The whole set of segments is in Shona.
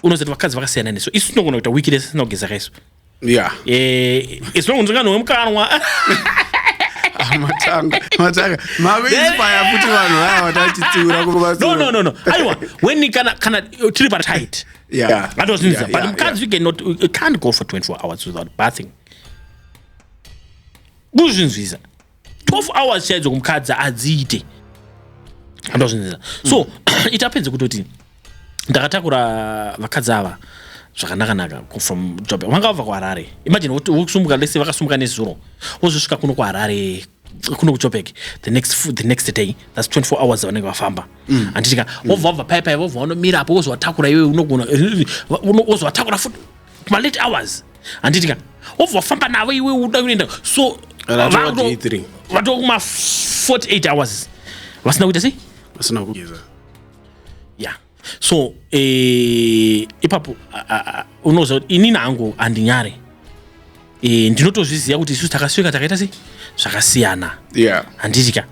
unozoti vakadzi vakasiyana nesu isu tinogona kuita weekly sinogeza kaisu isu ngondingano wemukanwa matanga mainspire kuti vanhu vaya vatachitsura kuruva no aiwa when kana tiri tight that was news but mukadzi you can't go for 24 hours without bathing kuzvinzvisa 12 hours chaidzo kumukadzi adziite andozvinzvisa so itapedze kutoti ndakatakura vakadzi ava zvakanaka from job vangabva kuHarare imagine wokusumuka lese vakasumuka nezuro wozosvika kuno kuHarare kuno kuJoburg the next day that's 24 hours vanenge vafamba anditika wobva paipai wobva unomira apo wozowatakura iwe unogona wozowatakura futi kuma late hours anditika wobva wafamba navo iwe uda kuenda so vato kuma 48 hours vasina kuita sei vasina kugeza so ipapo unoza ini nangu andinyare ndinotozviziva kuti isusu takasvika takaita sei zvakasiyana handitika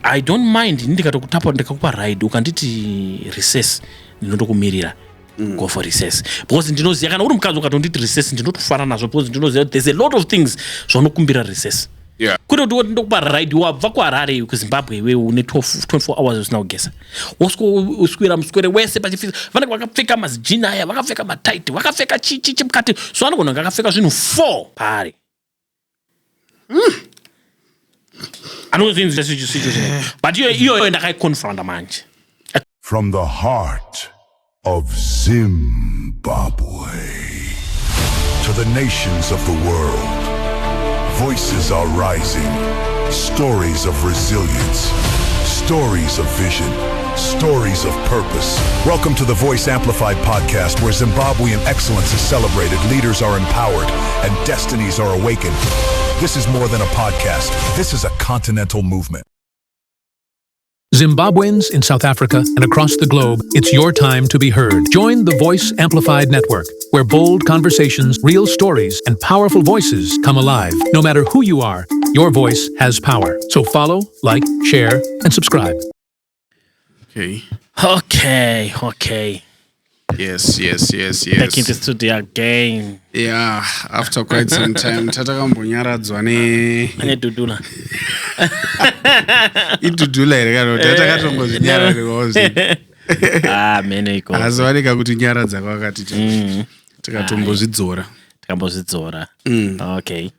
I don't mind ndikatokutapa ndikakupa ride ukanditi recess ndinotokumirira go for recess because ndinoziva kana uri mukadzi ukatonditi recess ndinotofara nazvo because ndinoziva there's a lot of things zvaunokumbira recess kuti kuti ndokupa ride wabva kuHarare kuZimbabwe iwe une 24 hours usina kugeza uswera muswere wese pachifisa vanenge vakapfeka mazijini aya vakapfeka mataiti vakapfeka chichi mukati so vanogona vakapfeka zvinhu 4 pari anozvinzira situation but iyo ndakaiconfronta manje from the heart of Zimbabwe to the nations of the world. Voices are rising, stories of resilience, stories of vision, stories of purpose. Welcome to the Voice Amplified podcast, where Zimbabwean excellence is celebrated, leaders are empowered, and destinies are awakened. This is more than a podcast. This is a continental movement. Zimbabweans in South Africa and across the globe, it's your time to be heard. Join the Voice Amplified Network, where bold conversations, real stories, and powerful voices come alive. No matter who you are, your voice has power. So follow, like, share, and subscribe. Okay. Yes. Back into studio again. Yeah, after quite some time. Tatakambonyaradzwa Dudula. Idudula irekano tatakatongozvinyaradzwa. Mene iko. Azowanika kuti nyaradza kwakati takatombozvidzora. Okay.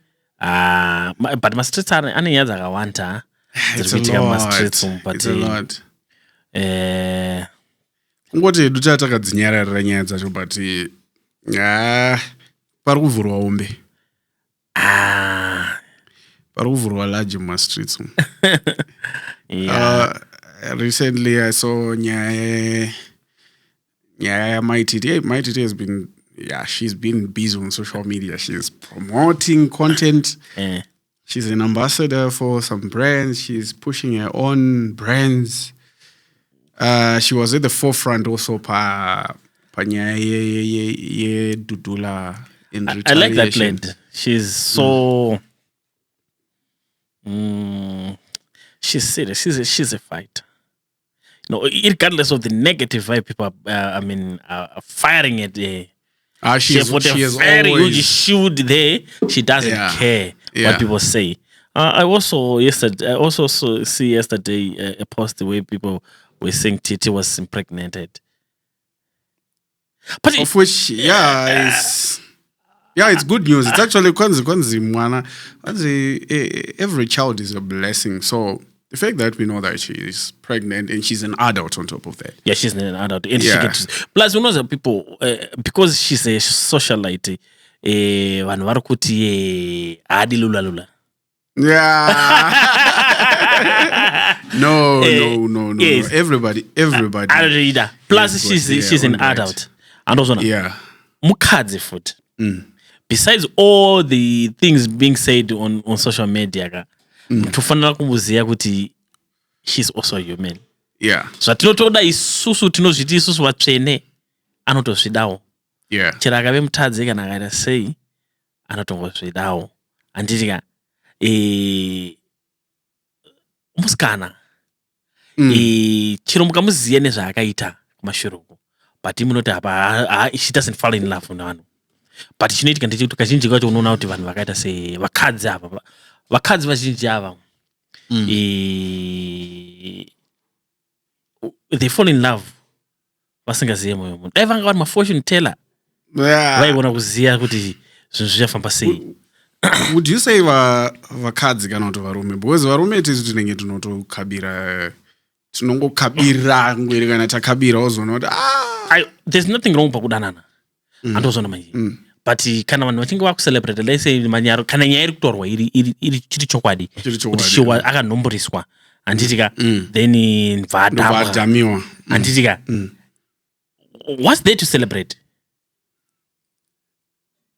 But my streets ane nyaya dzakawanda. It's a lot. Kungoti hedu tatakadzinyararira nyaya dzacho but pari kuvhurwa umbe pari kuvhurwa large mumastreets recently I saw nyaya Maititi has been she's been busy on social media. She's promoting content. She's an ambassador for some brands. She's pushing her own brands. She was at the forefront also pa nyaya Dudula in retaliation. I like that blend. She's so she's serious. She's a fighter. No, regardless of the negative vibe people are firing at she is always shoot there. She doesn't care what people say. I also see yesterday a post where people were saying Titi was impregnated. But of which, it's good news. It's actually every child is a blessing. So the fact that we know that she is pregnant and she's an adult on top of that. Yeah, she's an adult. And she gets, plus, you know, the people, because she's a socialite, adi lula. Yeah. No. Yes. Everybody. Plus, she's an adult. And also, mukadzi food. Besides all the things being said on social media, tufanira kumbuziya kuti she's also human. Yeah. So tinotoda isusu tinozviti isusu vatsvene anotozvidawo. Yeah. Chero akave mutadzi kana akaita sei anotongozvidawo. Anditika musikana chero mukamuziya nezvaakaita kumashure uko but imunoti apa she doesn't fall in love navanhu. But chinoitika ndechekuti kazhinji kacho unoona kuti vanhu vakaita sevakadzi ava, vakadzi vazhinji ava they fall in love vasingazive moyo munhu. Dai vanga vari mafortune teller vaigona kuziva kuti zvinhu zvichafamba sei. Would you say vakadzi kana kuti varume? Because varume tisi tinenge tinongokabira ngwere kana takabira ozoona kuti there's nothing wrong pakudanana andozona manje. But kana vanhu vachinge vakucelebrate let's say manyaro kana nyaya iri kutorwa iri chiri chokwadi kuti shiwa akanomboriswa anditika then vadamiwa anditika what's there to celebrate?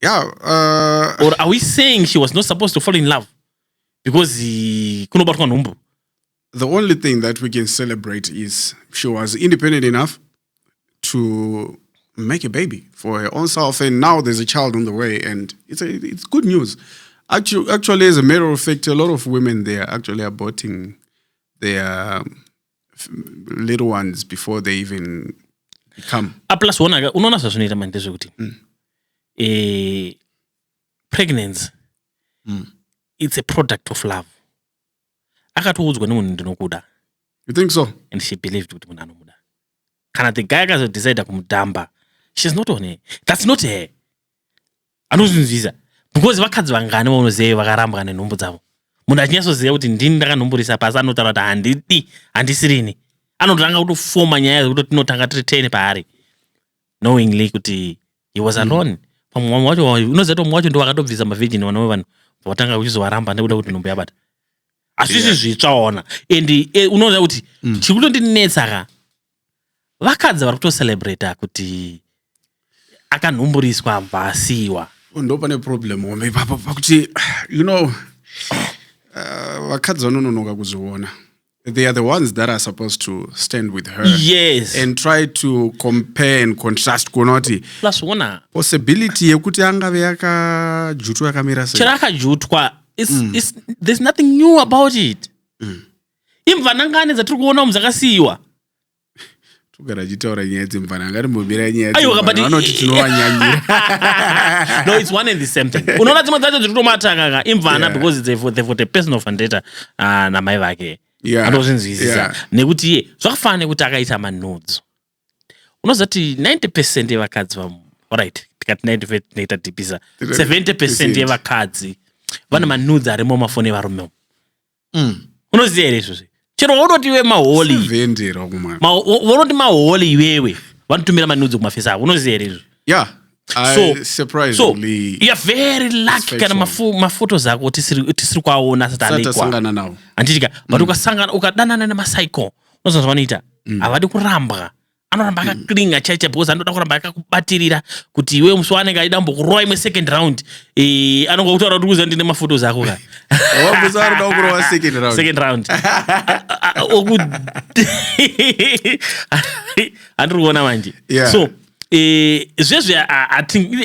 Or are we saying she was not supposed to fall in love because kunobatwa nhumbu? The only thing that we can celebrate is she was independent enough to make a baby for her own self, and now there's a child on the way, and it's good news. Actually, as a matter of fact, a lot of women, they are actually aborting their little ones before they even become. Plus, unaona zvazvinoita mandezo kuti pregnancy it's a product of love. Akatoudzwa nemunhu ndinokuda. You think so? And she believed kuti munhu anomuda. Kana the guy akazodecide kumudhamba, she's not on her. That's not her. Anozvinzvisa. Because vakadzi vangani vaunoziva vakarambwa nenhumbu dzavo. Munhu achinyasoziva kuti ndini ndakanhumburisa pasi anotaura kuti handisirini. Anotanga kutofoma nyaya dzekuti tinotanga tiri 10 paari. Knowingly kuti he was alone. Pamwe wacho unoziva kuti mumwe wacho ndo wakatobvisa mavhijini vano vanhu vatanga kuchizovaramba nekuda kuti nhumbu yabata. Asisi zvitsvaona. And unoziva kuti chikutondinetsa vakadzi vari kutocelebrata kuti akanhumburiswa abva asiyiwa. Ndo pane problem hombe ipapo pakuti vakadzi vanononoka kuzviona. They are the ones that are supposed to stand with her. Yes. And try to compare and contrast kuona kuti plus one possibility yekuti angave yakajutwa yakamira sei. Chera akajutwa there's nothing new about it. Imvanangane dzatiri kuona muzakasiyiwa. Tugara chitaura nyaya dzimvana ngarimbomira nyaya dzimvana vanoti tinovanyanyira. No, it's one and the same thing. Unoona dzimwe dzacho dzirikutomataka imvana because they've got a personal vendetta namai vake. Andozvinzwisisa nekuti zvakafanana nekuti akaita manudes. Unoziva kuti 90% yevakadzi alright tikati 90% tinoita dhipisa 70% yevakadzi vana manudes arimo mafoni evarume. Unoziva here izvozvi? Chero waunoti iwe maholi waunoti maholi iwewe vanotumira manudes kumafesi avo. Unoziva here izvozvi? Surprisingly, you're very lucky kana mafotos ako tisiri kuaona asati alekwa anditika but ukasangana ukadanana nemacycle unozva zvavanoita havadi kurambwa anoramba akaklinga chaicha because anoda kuramba akakubatirira kuti iwe musi wanenge aida mbokurowa imwe second round anonga kutaura kuti kuziva ndine mafotos ako ka second round andiri kuona manje. So zvezve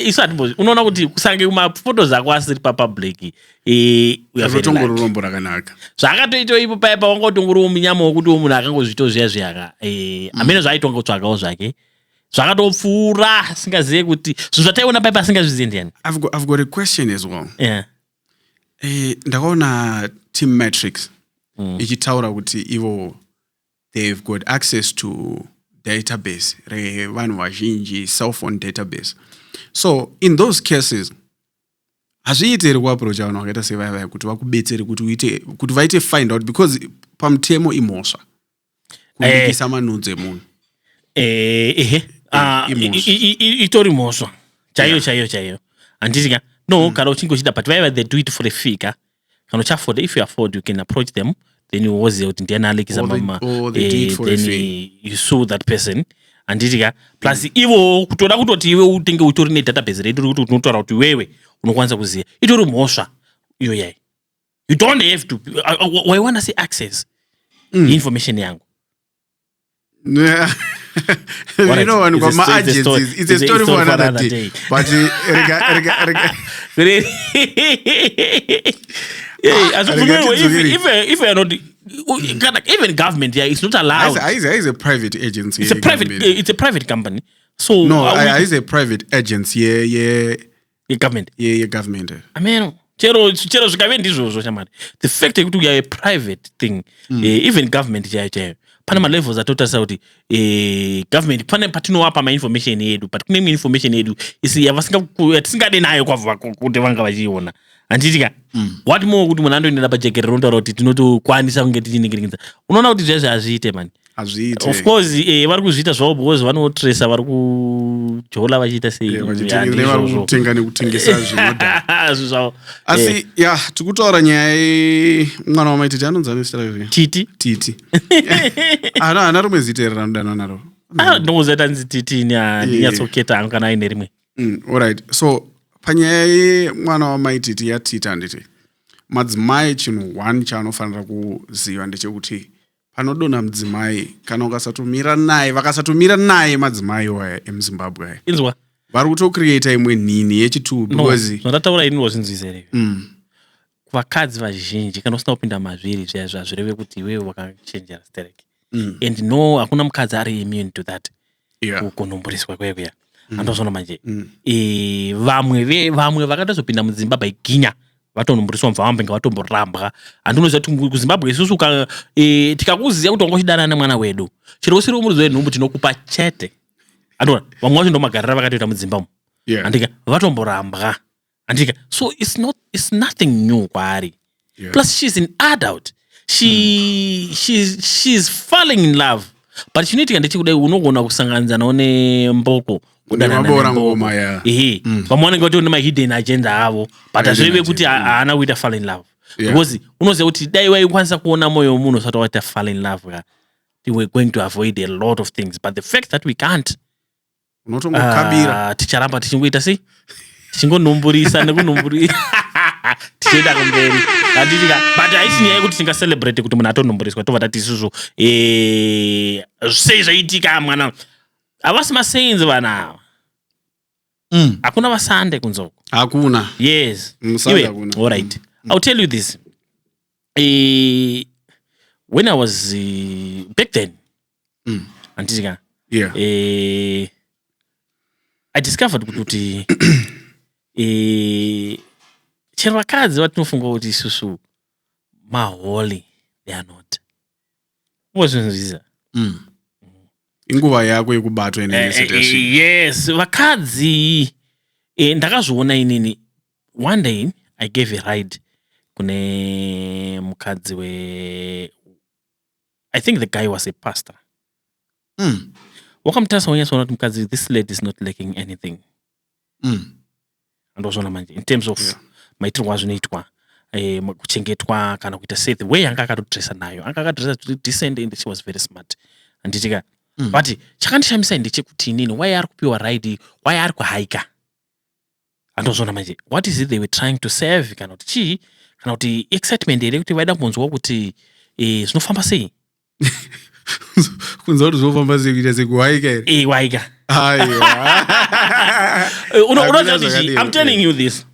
isu hatimbozi unoona kuti kusange mafotos ako asiri papublic zvotongororombo rakanaka zvakatoitawo ipo paipa wangotongoriwo munyama wokuti wo munhu akangozvito zviya zviyaka amene zvaitongotsvakawo zvake zvakatopfuura asingazive kuti zvinhu zvataiona paipa asingazvizive ndiani. I've got a question as well. Ndakaona team matrix ichitaura kuti ivo they've got access to database vanhu vazhinji cell phone database. So in those cases hazviiti here kuapproach vanhu vakaita sevaya kuti vakubetsere kuti vaite find out because pamutemo imhosva kubikisa manudes emunhu. Itori mhosva chaiyo handitika no kana uchinge uchida but vaiva they do it for a figure kana uchafoda if you afford you can approach them then you woziva kuti ndiani alekisa mama then you sue that person handitika plus ivo kutoda kutoti iwe utenge utori nedatabase redu kuti unotaura kuti wewe unokwanisa kuziva itori mhosva iyo yai you don't have to why wanna see access information yangu. You know, when my agencies, it's a story for another day. But if you're not, even government, it's not allowed. It's a private agency. It's a private company. So no, I is a private agency. Yeah, government. Yeah, government. Amen. Chero zvikave ndizvozvo chamari. The fact that you are a private thing, even government chaiyo. Pane malevels atotarisa kuti government pane patinowapa mainformation yedu, but kune information yedu yatisingade nayo kuti vanga vachiona. Anditika what more kuti munhu andoenda pajekerero untaura kuti tinotokwanisa kunge tichiningirikidza. Unoona kuti zvese hazviite man. Of course vari kuzviita zvavo because vanotresa vari kujola vachiita sei vari kutenga nekutengesa zvinodha. Asi tikutaura nyaya yemwana wamaititi anonzi anositara Titi. Hana rumwe zita ere ranodanwa naro? Ndongozaita nzi Titi ndinyatsoketa hangu kana aine rimwe. Alright. So panyaya yemwana wamaititi yaTiti handiti madzimai chinhu 1 chaanofanira kuziva ndechekuti panodonha mudzimai kana ukasatomira naye vakasatomira naye madzimai waya emuZimbabwe inzwa vari kutocreata imwe nhini yechitu because zvandataura ini wazvinzwizere vakadzi vazhinji kana usina kupinda mazviri zvazvireve kuti iwewe wakachenjera stereki and no hakuna mukadzi ari immune to that kunomboreswa kwekuya andozvona manje vamwe vakatozopinda muZimbabwe iginya vatonomboriswa mva wambenga vatomborambwa handinoziva kuti kuZimbabwe isusu tikakuziva kuti wangochidana nemwana wedu chero usiri umuridzo wenhumbu tinokupa chete andona vamwe vacho ndomagarira vakatoita mudzimba andika vatomborambwa andika so it's nothing new kwaari plus she's an adult she's falling in love but chinoitika ndechekudai unogona kusanganisa nawo nemboko kudana ngoma vamwe vanenge vatori nemahidden agenda avo but hazvireve kuti haana kuita fall in love because unoziva kuti dai waikwanisa kuona mwoyo wemunhu usati waita fall in love we're going to avoid a lot of things but the fact that we can't unotongokabira ticharamba tichingoita sei tichingonumburisa nekunumburisa tichienda kumberi anditika but haisi nyaya yekuti tingacelebrate kuti munhu atonumburiswa tobva tati isusu sei zvaitika mwana havasi masainzi vana ava hakuna vasande kunzoko hakuna yes all right I'll tell you this when I was back then anditika I discovered kuti chero vakadzi vatinofunga kuti isusu maholi they are not wozvinzvisa inguva yako yekubatwa yes vakadzi ndakazviona inini one day I gave a ride kune mukadzi I think the guy was a pastor wakamutasa wanyatsoona kuti mukadzi this lady is not lacking anything andozvona manje in terms of maitirwo azvinoitwa kuchengetwa kana kuita sei the way anga akatodresa nayo anga akadresa decent and she was very smart anditika but chakandishamisa ndechekuti inini why ari kupiwa ride why ari kuhaika andozvona manje what is it they were trying to save kana kuti chii kana kuti excitement here kuti vaida kunzwa kuti zvinofamba sei kunzwa kuti zvinofamba sei kuita sekuhaika here waika I'm telling you this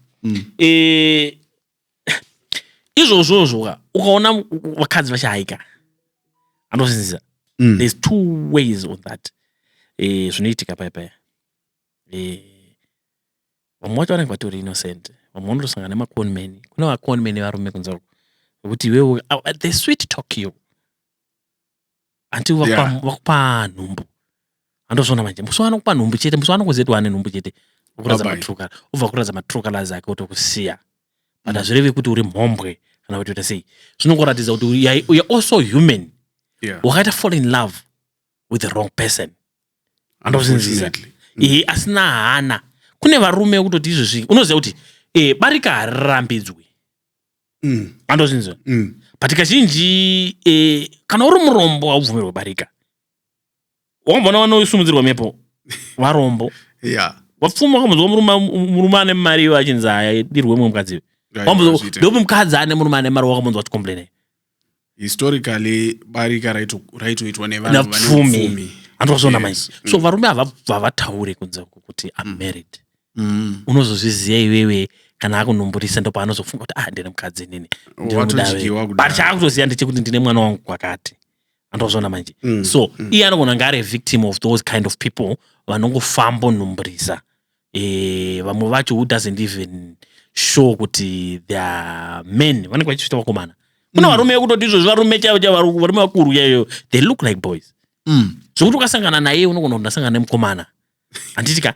izvozvozvo ukaona vakadzi vachihaika andozvinzisa there's 2 ways on that zvinoitika paya vamwe vacho vanenge vatori innocent vamwe vanotosangana nemaconmen kuna vaconmen varume kunzako kuti iwewe they sweet talk you until vakupa nhumbu andozvona manje musi vanokupa nhumbu chete musi vanokuziva kuti wane nhumbu chete ubva kuradza matrokalazi ake otokusiya but hazvireve kuti uri mhombwe kana kuti uita sei zvinongoratidza kuti you're also human wakaita fall in love with the wrong person andozvinzisa asina hana kune varume kutoti izvozvi unoziva kuti barika harirambidzwi andozvinzwa but kazhinji kana uri murombo haubvumirwe barika wambona vanosumudzirwa mepo varombo wapfuma wakamuzwa murume ane mari vachinzi dirwe mwe mukadzi ndopi mukadzi ane murume ane mari wakamunzwa vachikomblenei historically barika raitoitwa nevanhu vane andozvona manje so varume havataure kunze kuti I'm married unozozviziva iwewe kana akunumburisa ndo paanozofunga kuti ndine mukadzi nini but chaakutoziva ndechekuti ndine mwana wangu kwakati andozvona manje so iye anogona kunge ari a victim of those kind of people vanongofamba nhumburisa vamwe vacho who doesn't even show kuti they are men vanenge vachitsvita vakomana. Kuna varume vekutoti izvozvi varume chaivo varume vakuru yayo they look like boys. Zvokuti ukasangana naye unogona kuti ndasangana nemukomana handitika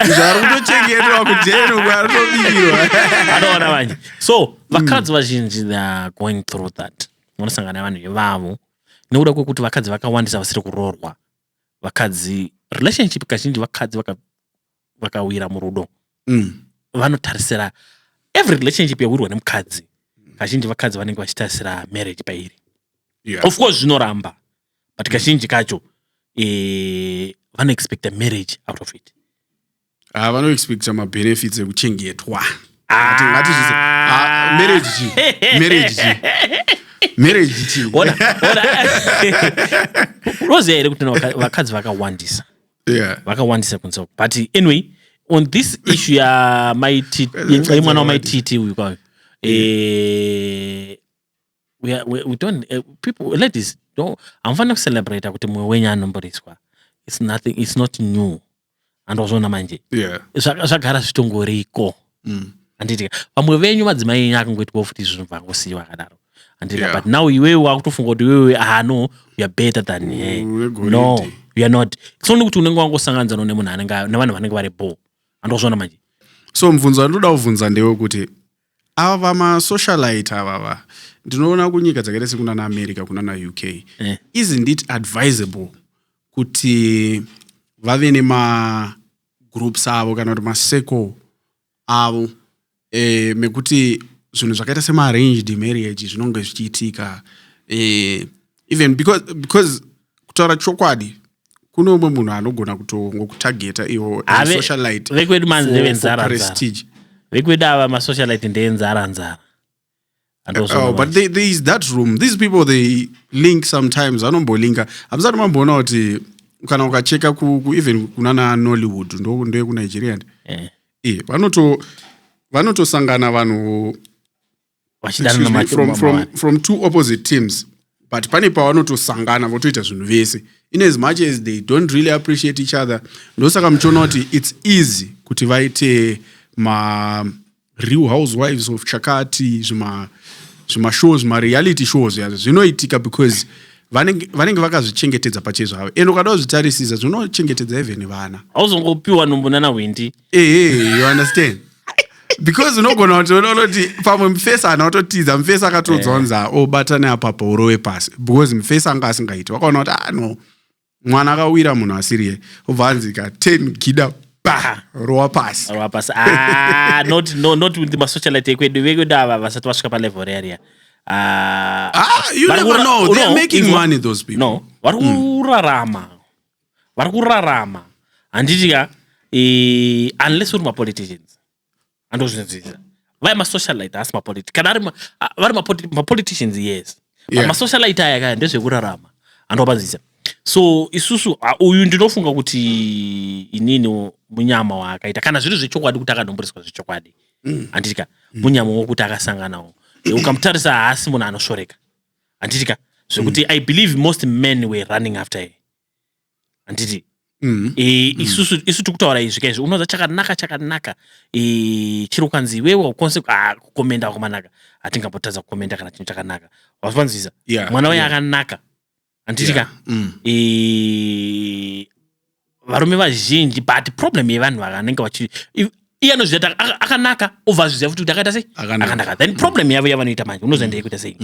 zvaro kutochengetwa kudheno kwarotobirwa anoona vanje. So vakadzi vazhinji they are going through that. Unosangana nevanhu ivavo nekuda kwekuti vakadzi vakawandisa vasiri kuroorwa. Vakadzi relationship kazhinji vakadzi vakawira murudo vanotarisira every relationship yawirwa nemukadzi kazhinji vakadzi vanenge vachitarisira marriage pairi. Of course zvinoramba but kazhinji kacho vanoexpecta marriage out of it. Vanoexpecta mabenefits ekuchengetwa. Marriage. Unoziva here kuti vakadzi vakawandisa. Vakawandisa kunze. But anyway, on this issue ya mwana wamaititi uyu kwayo. We don't people ladies don't amfana kucelebrate kuti mwe wenyu anomboriswa. It's nothing, it's not new. Andozona manje. Zvagara zvitongoriko. Anditika vamwe venyu madzimai enyu akangoitwa futi izvo zvakangosiyiwa akadaro. Anditika but now iwewe wakutofunga kuti wewe no you are better than her. No you are not. Kusoni kuti unenge wangosanganzana nemunhu anenge nevanhu vanenge vari bo. Andozona manje. So mvunzo ndoda kuvunza ndewe kuti ava ma-socialite avava ndinoona kunyika dzakaita sekuna naAmerica kuna naUK isn't it advisable kuti vave nema-groups avo kana kuti ma-circle avo mekuti zvinhu zvakaita sema-arranged marriage zvinonge zvichiitika even because kutaura chokwadi kuno umwe munhu anogona kutongokutageta iwo socialite for prestige. Vekwedu ava ma-socialite ndenzara. But there is that room. These people, they link sometimes. Anombolinka. Abusati mambona kuti kana ukacheka even kunana Nollywood ndo ku Nigeria. Vanotosangana vanhu from two opposite teams. But pane pavanotosangana votoita zvinhu vese. In as much as they don't really appreciate each other, ndosaka muchiona kuti it's easy kuti vaite Real Housewives of Chakati, zvima shows, reality shows yazo zvinoitika because vanenge vakazvichengetedza pachezo havo. Endo kada zvitarisisa zvinochengetedza even vana. Auzongopiwa nombonana wendi. You understand? Because unogona kuti pamwe mufesa ana ototiza mufesa akatodzonza obatana apapo urowe pasi because mufesa anga asingaiti wakaona kuti no mwana akawira munhu asiriye obvanzika 10 kida rowa pasi. Not with the socialite ekwedu ava vasati vasvika palevel area. You never know. They're making money, those people. No, vari kurarama handitika unless uri mapoliticians andozvinzvisa vai masocialite asi mapoliticians kana vari mapoliticians yes but masocialite aya kaya ndezvekurarama andopanzisa. So isusu uyu ndinofunga kuti inini munyama wakaita kana zviri zvechokwadi kuti akanomboriswa zvechokwadi handitika munyama wokuti akasanganawo ukamutarisa haasi munhu anoshoreka handitika zvekuti I believe most men were running after her handiti isusu tikutaura izvi kaizvi unoza chakanaka chiri kukanzi iwewe kukomenda kwamanaka hatingambotadza kukomenda kana chinhu chakanaka wapanzisa mwana waye akanaka handitika varume vazhinji but problem yevanhu vakanenge vachi iye anozviita akanaka obva zviziva futi kuti akaita sei akanaka then problem yavo yavanoita manje unoziva ndeyekuita sei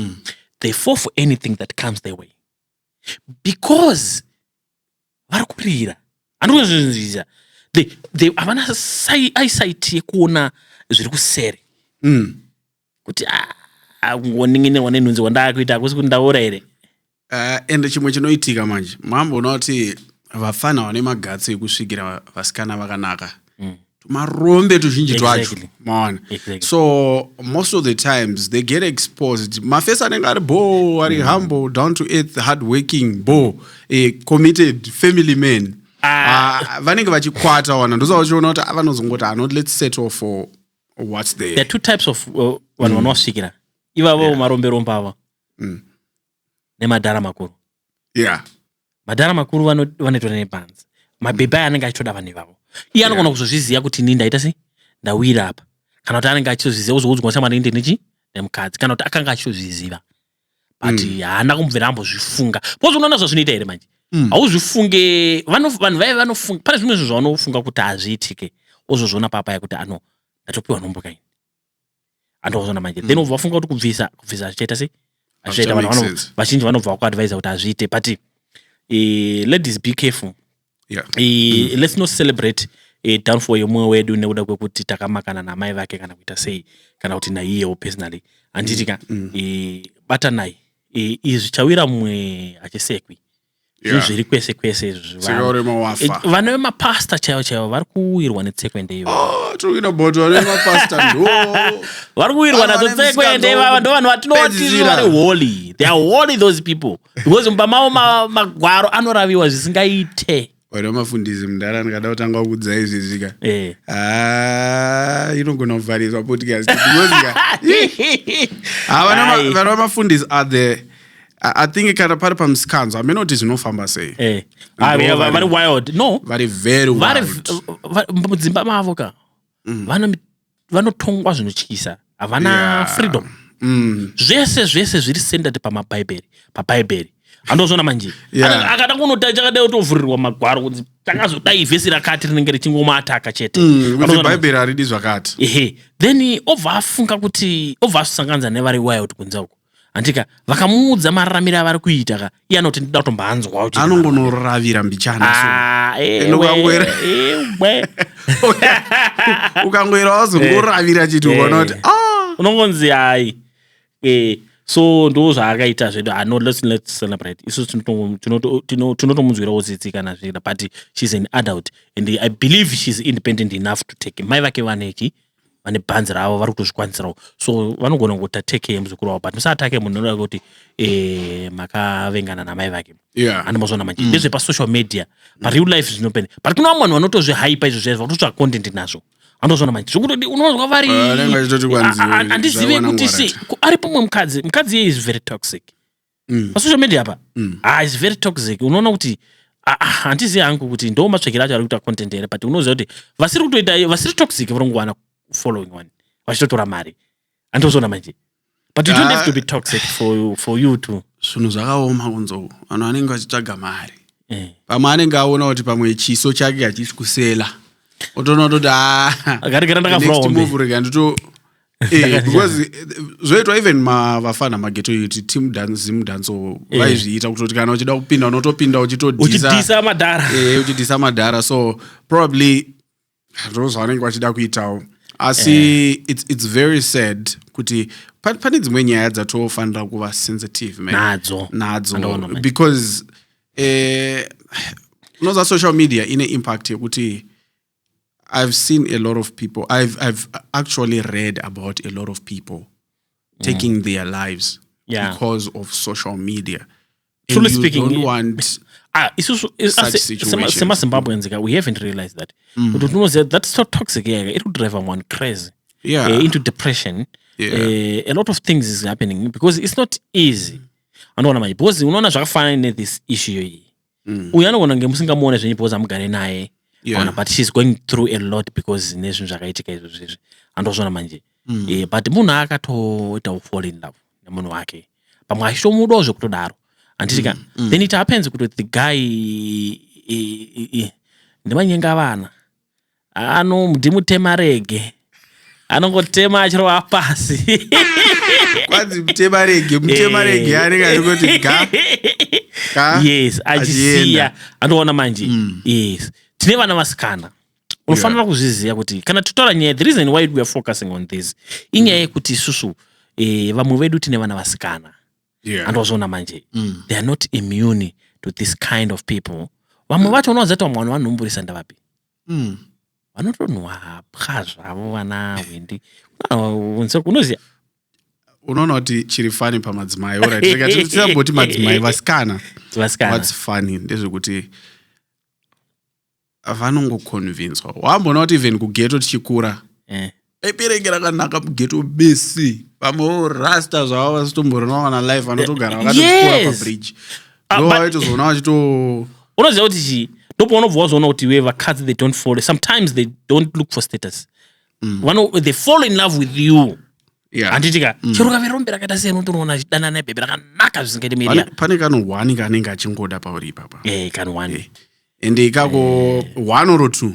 they fall for anything that comes their way because vari kurira handikuzvinzvisa havana eyesight yekuona zviri kusere kuti kungoninginerwa nenhunzi wandakuita hakusi kuti ndaura here. Ende chimwe chinoitika manje mamboona kuti vafana vane magatsi ekusvikira vasikana vakanaka marombe tuzhinji twacho maona. So most of the times they get exposed mafesa anenge ari bo ari humble down to earth hard working a committed family men vanenge vachikwata wana ndoza vachiona kuti avanozongoti not let's settle for what's there. There are two types of vanhu vanosvikira ivavo maromberombe ava nemadhara makuru. Yeah. Madhara makuru vanoitwa nebanzi. mabhebhe anenge achitoda vanhu ivavo iye anogona kuzozviziva kuti ini ndaita sei ndawira apa kana kuti anenge achitozviziva kuzoudzwa chamwari ndi nemukadzi kana kuti akanga achitozviziva but haana kumubvira ambozvifunga because unoona zvazvinoita here manje hauzvifunge vanhu vaive vanofunga pane zvimwe zvinhu zvavanofunga kuti hazviitike ozozviona papaya kuti ndatopiwa nhombo kaini andozona manje then vafunga kuti kubvisa zvichaita sei azvichaita vanhu vazhinji vanobva kuadvisa kuti hazviite but ladies be careful let's not celebrate downfall yomwe wedu nekuda kwekuti takamakana namai vake kana kuita sei kana kuti naiyewo personally anditika batanai zvichawira mumwe achisekwi zvinhu zviri kwese kwese vana vemapasta chaivo vari kuwirwa netsekwende vari kuwirwa nadzo tsekwende ivava ndo vanhu vatinoti vari holy they are holy those people because mumba mavo magwaro anoraviwa zvisingaite wari mafundisi mudara ndikada kutanga kudza izvizvika inogona kuvhariswa podcast vana vamafundisi are the I think kana pari pamusikanzo amene kuti zvinofamba sei vari wild no vari very wild mudzimba mavo ka vanotongwa zvinotyisa havana freedom zvese zviri centered pabhaibheri andozona manje akada kunota chakada kutovhurirwa magwaro kuti takazodai vhesi rakati rinenge richingomataka chete kuti bhaibheri haridi zvakati then obva afunga kuti obva asanganza nevari wild kunza uko andika vakamuudza mararamiro avari kuita ka iye anoti ndida kutombanzwa kuti anongonoravira mbichana ukangoera wazongoravira chiti ukaona kuti unongonzi hai so ndo zvaakaita zvedu no let's celebrate isusu tinotomunzwirawo tsitsi kana zvira but she's an adult and I believe she's independent enough to take mai vake vanechi vane bhanzi ravo vari kutozvikwanisirawo so vanogona kuti take muzukuru wavo but musatake munhu unoda kuti makavengana namai vake andimazona manje ndezvepasocial media pareal life zvinopene but kuna vamwe vanhu vanotozvihaipa izvo zvezvo vatotsva content nazvo andozona manje zvokutoti unonzwa vari handizive kuti si ari pomwe mukadzi iye is very toxic pasocial media apa is very toxic unoona kuti handizive hangu kuti ndo matsvekero acho ari kuita content here but unoziva kuti vasiri toxic vari kungowana following one vachitotora mari andozona manje but you don't have to be toxic for you to zvinhu zvakaoma kunzo vanhu vanenge vachitsvaga mari pamwe anenge aona kuti pamwe chiso chake hachisi kusela otoona kuti next move rega ndito because zvoitwa even vafana mageto youth team danzo vaizviita kutoti kana uchida kupinda unotopinda uchitodhisa madhara so probably ndo zvavanenge vachida kuitawo asi it's very sad kuti pane dzimwe nyaya dzatofanira kuva sensitive nadzo because unoza social media ine impact yekuti I've seen a lot of people I've actually read about a lot of people taking their lives because of social media. Truly speaking, don't want such situations. MaZimbabweans, we haven't realized that. But we know that's so toxic. It will drive one crazy. Into depression. A lot of things is happening because it's not easy. Because unaona zvakafanana this issue. Uyanogona ngemusingamuone zvenyu because amugare naye. But she's going through a lot because nezvinhu zvakaitika izvo zvizvi andozvona manje but munhu akatoita fall in love nemunhu wake pamwe achitomudawo zvekutodaro anditika then it happens kuti the guy ndimanyenga vana ndimutema rege anongotema achirova pasi kwanzi mutema rege anenge arikoti yes achisiya andoona manje yes tine vana vasikana unofanira kuzviziva kuti kana totaura nyaya the reason why we are focusing on this inyaya yekuti isusu vamwe vedu tine vana vasikana andozona manje they are not immune to this kind of people vamwe vacho unoziva kuti vamwe vanomburisa ndavapi vanotonwa pwa zvavo vana wendi unoziva unoona kuti chiri fani pamadzimai alright tisamboti madzimai vasikana what's funny ndezvekuti vanongoconvinswa wambona kuti even kugeto tichikura eperenge rakanaka mugeto besi pamwewo rasta zvavo vasitomborona kana life vanotogara vakatochikura pabridge ndo vaitozoona vachito unoziva kuti ndopaunobva kuti iwe vakadzi they don't follow. Sometimes they don't look for status. They fall in love with you. Anditika chero kaverombe rakaita sei unotoona achidana nebhebhi rakanaka zvisingaiti media. Pane kanhu 1 kanenge achingoda pauri ipapa. Kanhu 1. Ende ikako 1 or 2.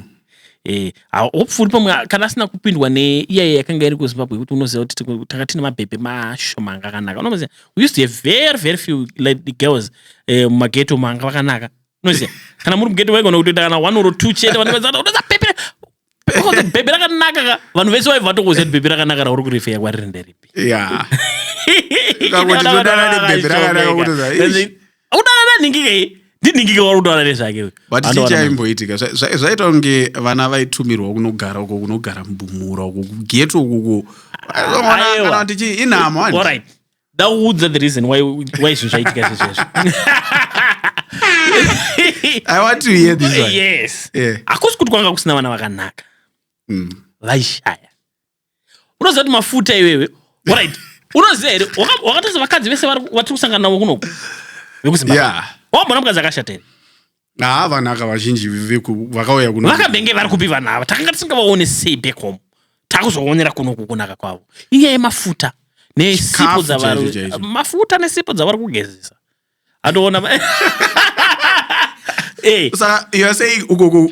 Hopefully pamwe kana asina kupindwa neiyaye yakanga iri kuZimbabwe kuti unoziva kuti tanga tine mabhebhe mashoma anga akanaka. Unoziva we used to have very very few like the girls mumageto manga vakanaka. Unoziva kana muri mugeto waigona kutoita kana 1 or 2 chete vanhu vaziva kuti bhebhe bhebhe rakanaka vanhu vese vaibva vatokuziva kuti bhebhe rakanaka rauri kurifeya kwariri nderipi. Udana ningike ndiningike wari kutaura nezvake. But chichaimboitika zvaita kunge vana vaitumirwa kunogara uko kunogara mubumura uko kugeto uko kana tichi inhamo. All right, that would the reason why zvinhu zvaitika sezvezvo. I want to hear this one. Yes. Hakusi kuti kwanga kusina vana vakanaka. Vaishaya. Unoziva kuti mafuta iwewe. All right. Unoziva here wakatoza vakadzi vese vatiri kusangana navo kunoku vekuZimbabwe. Wambona mukadzi akashata here? Vanaka vazhinji vakauya kuno. Vakambenge vari kupi vana ava? Takanga tisingavaone sei back home. Takuzoonera kunoku kunaka kwavo. Inyaya yemafuta nesipo dzavari. Mafuta nesipo dzavari kugezesa. Anoona Saka you are saying ugogo.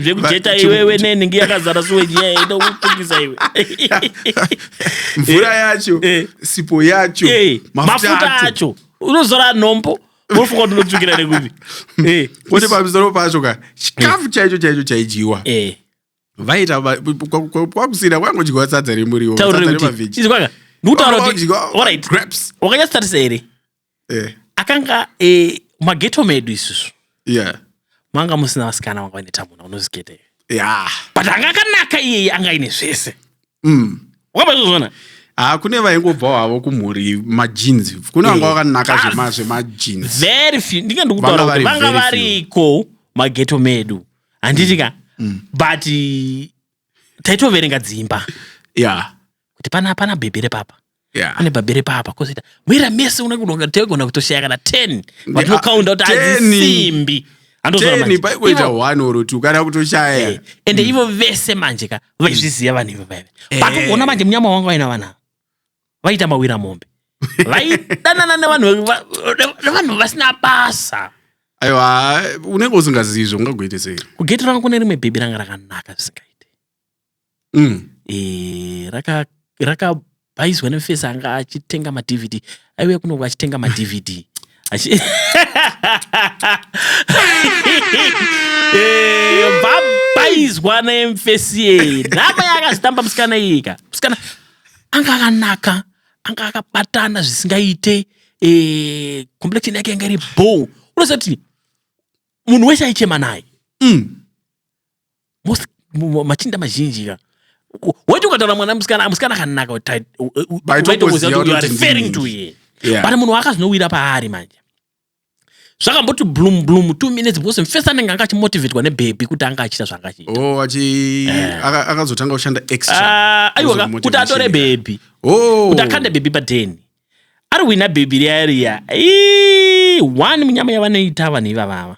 Zvekujeta iwewe nenhingi yakazara suweji yaye inokupungisa iwe. Mvura yacho, sipo yacho, mafuta acho. Unozora nhombo, unofunga kuti unotsvukira nekupi. Kuti pamusoro pacho chikafu chaicho chaijiwa. Vaita kwakusina kwangodyiwa sadza remuriwo, sadza remaveji. Izvaka ndikutaura kuti alright. Wakanyatsotarisa here? Akanga mageto medu isusu. Manga musina vasikana vanga vaine tamuna unoziketa iwe. But anga akanaka iyeye anga ine zvese. Wakambazvozvona? Kune vaingobva havo kumhuri majinzi. Kune vanga vakanaka zvemajinzi. Very few. Ndinge ndikutaura kuti vanga variko mageto medu. Handitika. But taitoverenga dzimba. Kuti pana bhebhe repapa. Pane bhabhere papa kozita mwira mese unogona kutoshaya kana 10 vatokaunda kuti adzisimbi 10 paikuita 1 or 2 kana kutoshaya ende ivo vese manje vaizviziva vanhu ivo vaive patogona manje munyama wanga vaina vanhu vaita mawira mombe vaidanana nevanhu vasina basa. Aiwa unenge usingazivi zvaungagoite sei. Kugeto ranga kune rimwe bhebhi ranga rakanaka zvisingaite. Raka Baizwa nemufesa anga achitenga ma-DVD. Aiwe kuno achitenga ma-DVD. Baizwa nemufesi ye. Nama yakazitamba musikana ika. Musikana anga akanaka. Anga akabatana zvisingaite. Complexion yake yanga iri bow. Unoziva kuti munhu wese aichema naye. Machinda mazhinji ka. Waiti ukataura mwana musikana akanaka waitokuziva kuti you are referring to ye. But munhu akazonowira paari manje. Zvakamboti bloom 2 minutes because mufesa anenge anga achimotivetwa nebhebhi kuti anga achita zvanga achiita. Akazotanga kushanda extra. Aiwa kuti atore bhebhi. Kuti akande bhebhi pa10. Ari wina bhebhi riya. 1 munyama yavanoita vanhu ivava.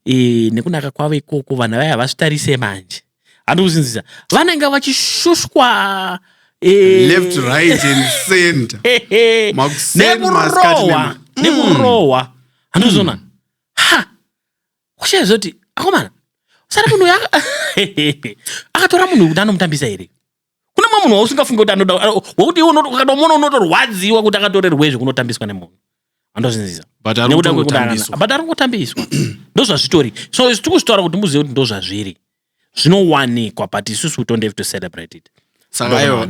Nekunaka kwavo ikoko vanhu vaya vasvitarise manje. Andikuzinzisa vanenge vachishushwa left right and center nekurowa andizona kushezoti akomana usari munhu akatora munhu kuti anomutambisa here. Kune mumwe munhu wausingafunge kuti anoda wokuti iwe ukatomona unotorwadziwa kuti akatorerwezve kunotambiswa nemunhu. Andozvinzisa but ari kutambiswa ndozvazvitori. So tiri kuzvitaura kuti muzive kuti ndozvazviri zvinowanikwa but isusu we don't have to celebrate it. Saka aiwa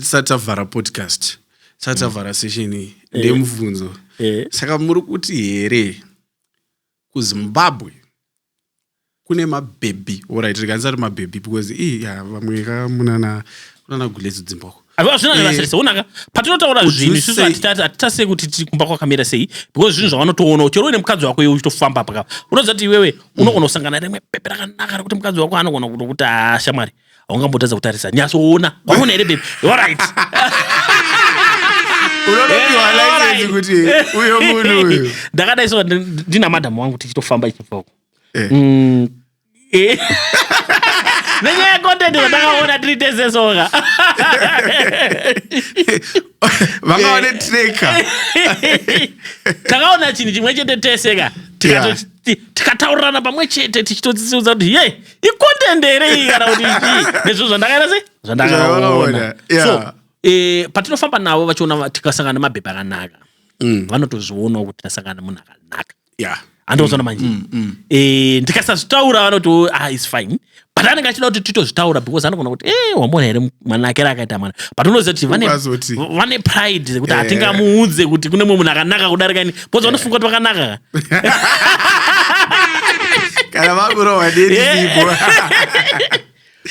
satavhara podcast satavhara session ndemubvunzo. Saka muri kuti here kuZimbabwe kune mabhebhi alright rikansati mabhebhi because vamwe kamunana kunana guletso dzimbako. Zvinonavarisa unaka patinotaura zvinhu isusu hatitasei kuti tikumba kwakamira sei because zvinhu zvavanotoona chero uine mukadzi wako iwe uchitofamba pakapa unoziva kuti iwewe unogona kusangana rimwe bhebhi rakanaka rekuti mukadzi wako anogona kuti shamwari haungambotadza kutarisa nyatsoona waona here bhebhi alright. Unonopiwa license kuti uyo munhu uyu. Ndakadaiso ndina madhamu wangu tichitofamba ichipoko Nenyaya content vandakaona tiri tese soka. Vakaone tracker. Takaona chinhu chimwe chete teseka. Tikataurirana pamwe chete tichitodzidzisa kuti ye icontent here iyi kana kuti nezvo zvandakaita sei zvandakaona. So patinofamba navo vachiona tikasangana nemabhebha akanaka vanotozviona kuti tasangana nemunhu akanaka. Andozona manje ndikasazvitaura vanoti is fine, but anenge achida kuti titozvitaura because anogona kuti wambona here mwanakira akaita mwana, but unoziva kuti vane pride kuti hatingamuudze kuti kune mumwe munhu akanaka kudarika ini because vanofunga kuti vakanaka kana vakurohwa netizipo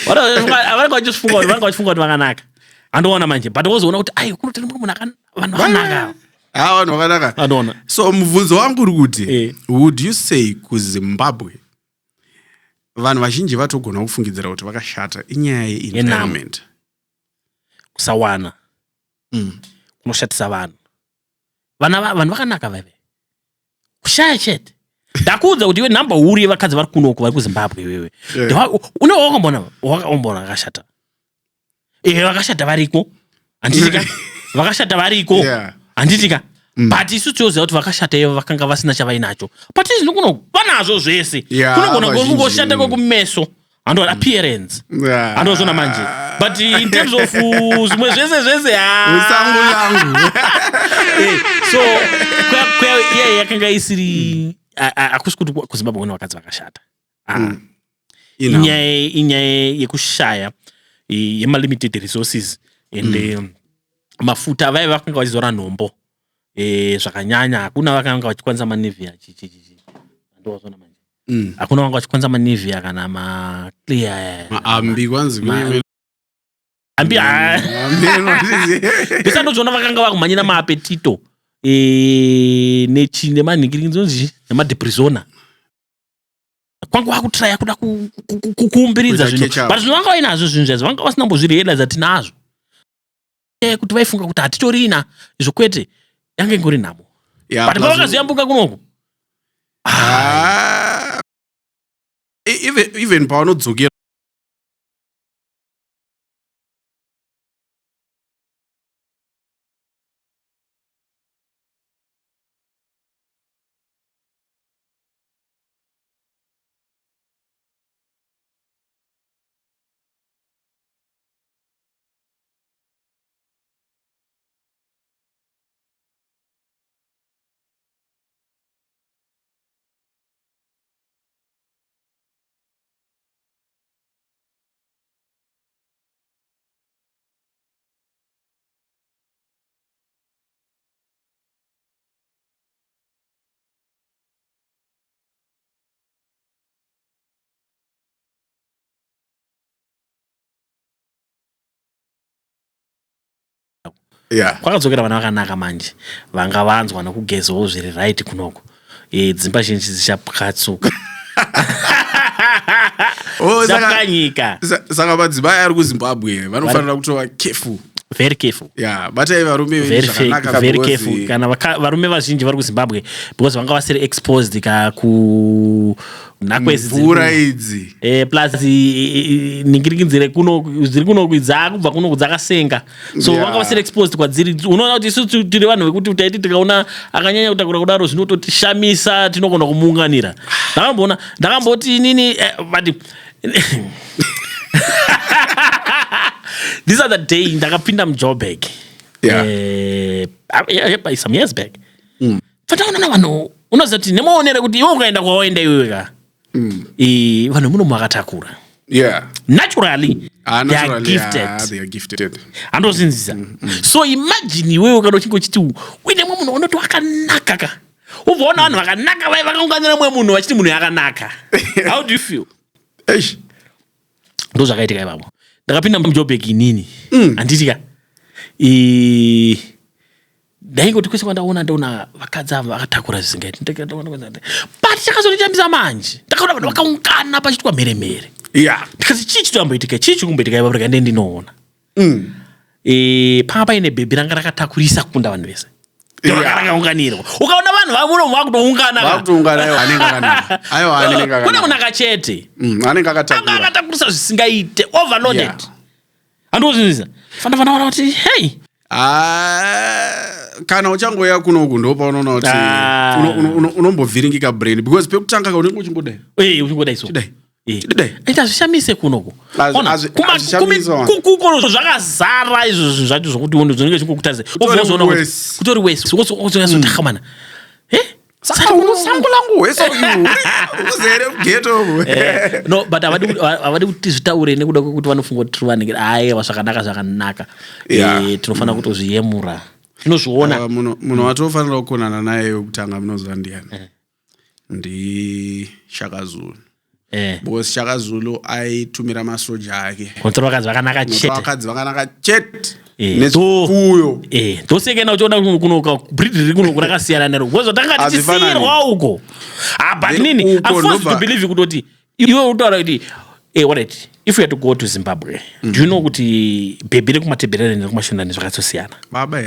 vanenge vachifunga kuti vakanaka. Andoona manje but wozoona kuti kunoti mumwe munhu vanhu vakanaka. Vanhu vakanaka. So mubvunzo wangu uri kuti would you say kuZimbabwe vanhu vazhinji vatogona kufungidzira kuti vakashata inyaya ye-environment? Kusawana kunoshatisa vanhu. Vanhu vakanaka veve kushaya chete. Ndakuudza kuti iwe namba uri yevakadzi vari kunoko vari kuZimbabwe iwewe. Unewo wakambona vakashata. Vakashata variko handitika. Vakashata variko handitika. But isu tioziva kuti vakashata ivo vakanga vasina chavainacho. But izvi kuno vanazvo zvese. Kunogona kungoshata kwekumeso. Ando appearance. Andozona manje. But in terms of zvimwe zvese usangu yangu. So yakanga isiri akusi kuti kuZimbabwe kune vakadzi vakashata. Inyaya yekushaya yema-limited resources and mafuta vaiva vakanga vachizora nhombo zvakanyanya. Hakuna vakanga vachikwanisa manivia ndozona manje. Hakuna vanga vachikwanisa manivia kana maclear maambi kwanzi ambi ndosandozviona vakanga vakumhanyira maapetito nemanhingirinzi nemadeprisona. Kwanga vakutraya kuda kuumbiridza zvinhu but zvino vanga vainazvo zvinhu zvazvo vanga vasina mbozvirealiza tinazvo kuti vaifunga kuti hatitorina izvo kwete yange ingori nhamo. But pavakaziyambuka kunoku even pavanodzokera kwakadzokera vana vakanaka manje vanga vanzwa nekugezawo zviri right kunoko. Dzimba zhinji dzichapwatsuka. Dzakanyika. Saka madzimai ari kuZimbabwe vanofanira kutova careful. Very careful. Batai varume zvakanaka. Very careful. Kana varume vazhinji vari kuZimbabwe because vanga vasiri exposed ku mvura idzi. Plus ningirinzire ziri kunoku dzakubva kunoku dzakasenga. So vanga vasiri exposed kwadziri. Unoona kuti isu tiri vanhu vekuti taiti tikaona akanyanya kutakura kudaro zvinototishamisa tinogona kumuunganira. Ndakamboti inini but these are the day ndakapinda muJoburg some years back. Fataona vanhu unoziva kuti nemaonere kuti iwe ukaenda kwawaenda iweka vanhu muno makatakura. Naturally they are gifted. Andozinzisa. So imagine iwewe kana uchinge uchiti uine mumwe munhu unoti wakanaka ka ubvaona vanhu vakanaka vai vakaunganira mumwe munhu vachiti munhu yakanaka. How do you feel? Ndo zvakaitika ipapo. Ndakapinda muJoburg inini handitika ndaingoti kwese kwandaona vakadzi ava vakatakura zvisingaiti but chakazonditambisa manje ndakaona vanhu vakaungana pachitwa mheremhere. Ndikazi chii chitomboitika chii chikumboitika ipapo rega ndendinoona panga paine bhebhi ranga rakatakurisa kukunda vanhu vese. rakakaunganirwa ukaona vanhu vamunomu vakutoungana kuna kunaka chete anga akatakurisa zvisingaite overloaded handozvinzisa fanafana kuti hey kana uchangoya kunoku ndopaunoona kuti unombovhiringika brain because pekutanga unenge uchingodai so ita zvishamise kunoko kukono zvakazara izvo zvinhu zvacho zvokuti zvinenge zvingokutarisa kutori wese uzotakamana sango langu wese uzere geto no but avadi kuti zvitaure nekuda kwekuti vanofunga kuti vanenge aiwa zvakanaka tinofana kutozviyemura tinozviona munhu watofanira kukonana naye wekutanga munozva ndiani ndishaka zulu because Shaka Zulu aitumira masoja ake kontra vakadzi vakanaka chete nezipfuyo ndosekena uchiona kunoka breed riri kuno kurakasiyana nero because tanga tichisirwa uko but nini I'm forced to believe kuti iwe utaura kuti alright if you had to go to Zimbabwe do you know kuti bebere kumatebherere nekumashandani zvakatsosiyana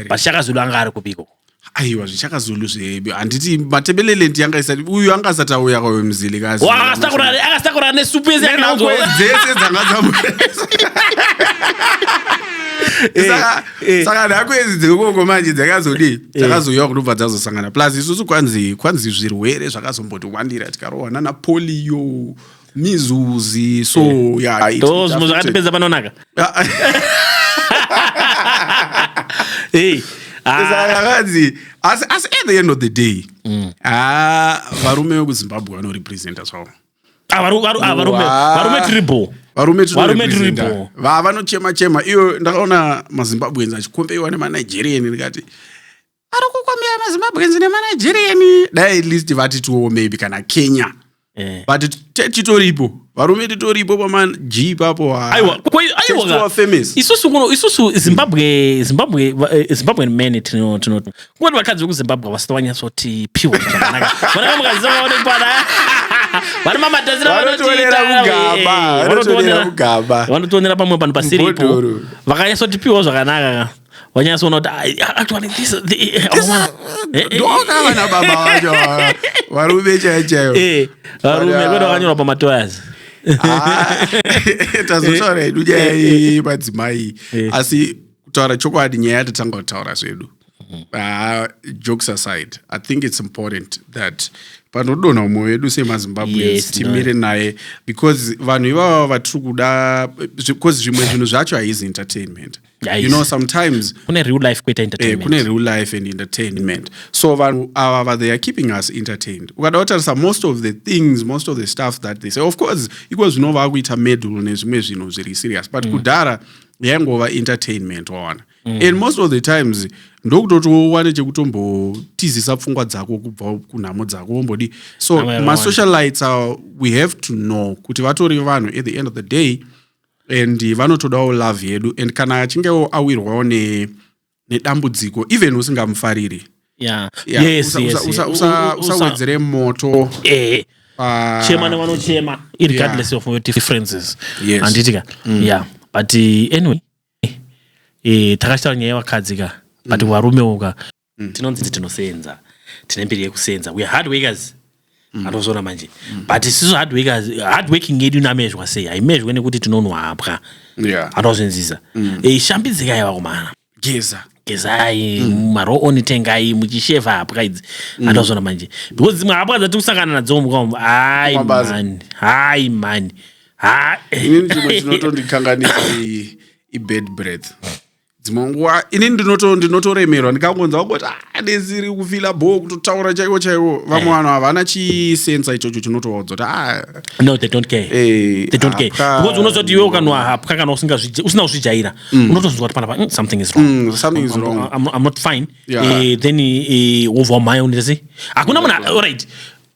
but Shaka Zulu anga ari kupiko aiwa zvichaka Zulu zvebi handiti matebelele ndiyangaisa uyu angasatauya kwawemzilikazi akastakura nesupu yese yakananzwa dzese saka ndakwezi dzekoko manje dzakazodi dzakazoiwa kunobva dzazosangana plus isusu kwanzi zvirwere zvakazomboti wandira tikarohwana napolio mizuzi so zvimwe zvakatipedza panonaka Vakadzi, as at the end of the day, Varume wekuZimbabwe vanorepresenta zvavo. Varume triple. Vanochema iyo ndakaona MaZimbabweans achikombeiwa neManigerian ndikati ari kukombea MaZimbabweans neManigerian dai at least vatituwo maybe kana Kenya. But titoripo Varume titoripo paman G papo aiwa famous isusu Zimbabwe men tino ngoti vakadzi vekuZimbabwe vasitowanyasoti pure zvakanaka vanaka mukazivaone pana vari mamatazira vanotoonera pamwe panhu pasiripo vakanyasoti pure zvakanaka wanyasoona kuti actually this ndokavana baba vacho Varume chaichayo Varume kwenda vakanyora pamatoyazi tazotaura hedu nyaya yemadzimai asi kutaura chokwadi nyaya yatatanga kutaura zvedu jokes aside I think it's important that panodonha umwe wedu semaZimbabweans timire naye because vanhu ivava vatiri kuda because zvimwe zvinhu zvacho haizi entertainment you know sometimes kune real life kuita entertainment kune real life and entertainment so vanhu ava they are keeping us entertained ukada kutarisa most of the stuff that they say of course iko zvinova vakuita medal nezvimwe zvinhu zviri serious but kudhara yaingova entertainment wawana and most of the times ndokutotowane chekutombotizisa pfungwa dzako kubva kunhamo dzako wombodi so masocialites we have to know kuti vatori vanhu at the end of the day and vanotodawo love yedu and kana achingewo awirwawo nedambudziko even usingamufariri usawedzere moto chema nevanochema regardless of your differences handitika but anyway takachitaura nyaya yevakadzi ka but Varume uka tinonzi tinosenza tine mbiri yekusenza we are hard workers andozona manje but isiso hard working yedu namezhwa sei haimezhwe nekuti tinonwapwa andozvinzisa shambidzikai vakomana gezai maro onitengai muchisheva hapwa idzi andozona manje because dzimwe hapwa dzatikusangana nadzo mukamu hai man inini chimwe chinotondikanganisa i-bad breath dzimwe nguva inini ndinotoremerwa ndikangonza kungoti desiri kufila bho kutotaura chaiwo vamwe vanhu havana chisensa ichocho chinotovaudza kuti no they don't care because unozoti iwe ukanwa hapwa kana usina kuzvijaira unotozwa kuti panapa something is wrong I'm not fine then wobva mhaya unitasi hakuna munhu alright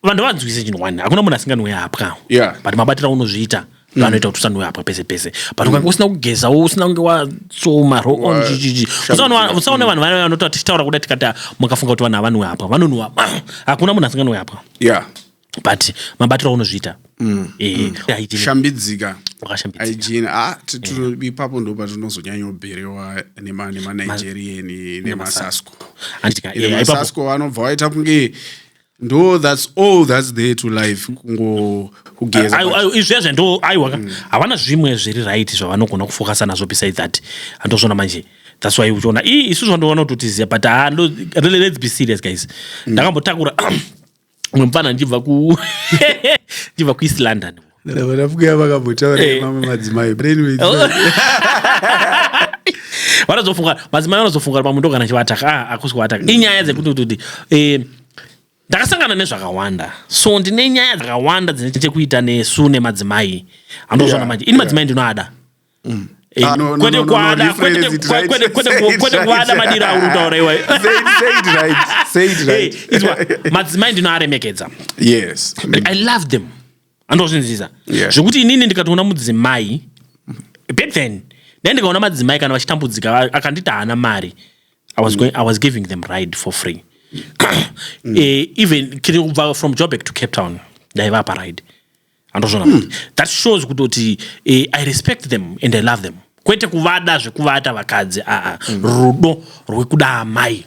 vanhu vanzwise chinhu one hakuna munhu asinganwe hapwa but mabatira unozviita vanoita kuti usanwe hapwa pese pese but ukanga usina kugezawo usina kunge watsoma usaone vanhu vanota tichitaura kuda tikati mukafunga kuti vanhu havanwe hapwa vanonwa hakuna munhu asinganwe hapwa but mabatiro unozviita shambidzika hygiene ipapo ndo patinozonyanyoberewa nemanigerian nemasasco masasco anobva waita kunge that's all that's there to life kugeza izvezve ndo aiwa havana zvimwe zviri right zvavanogona kufokasa nazvo beside that andozvona manje that's why uchiona isusu vandoona kutotiziya but really let's be serious guys ndakambotakura umwe mufana ndibva kueast london ndafukuya vakabotaura mamwe madzimai madzimai vanozofunga pamwe ndogana chivataka akusi kuvataka inyaya dzekuti ndakasangana nezvakawanda so ndine nyaya dzakawanda dzine chekuita nesu nemadzimai andozvona manje ini madzimai ndinoada kwete kuada madiri auri kutaura iwayo madzimai ndinoaremekedza I love them andozvinzisa zvekuti inini ndikatoona mudzimai back then ndikaona madzimai kana vachitambudzika akanditi haana mari I was giving them ride for free even from Joburg to Cape Town ndaivapa ride andozvona that shows kutoti I respect them and I love them kwete kuvada zvekuvata vakadzi rudo rwekuda amai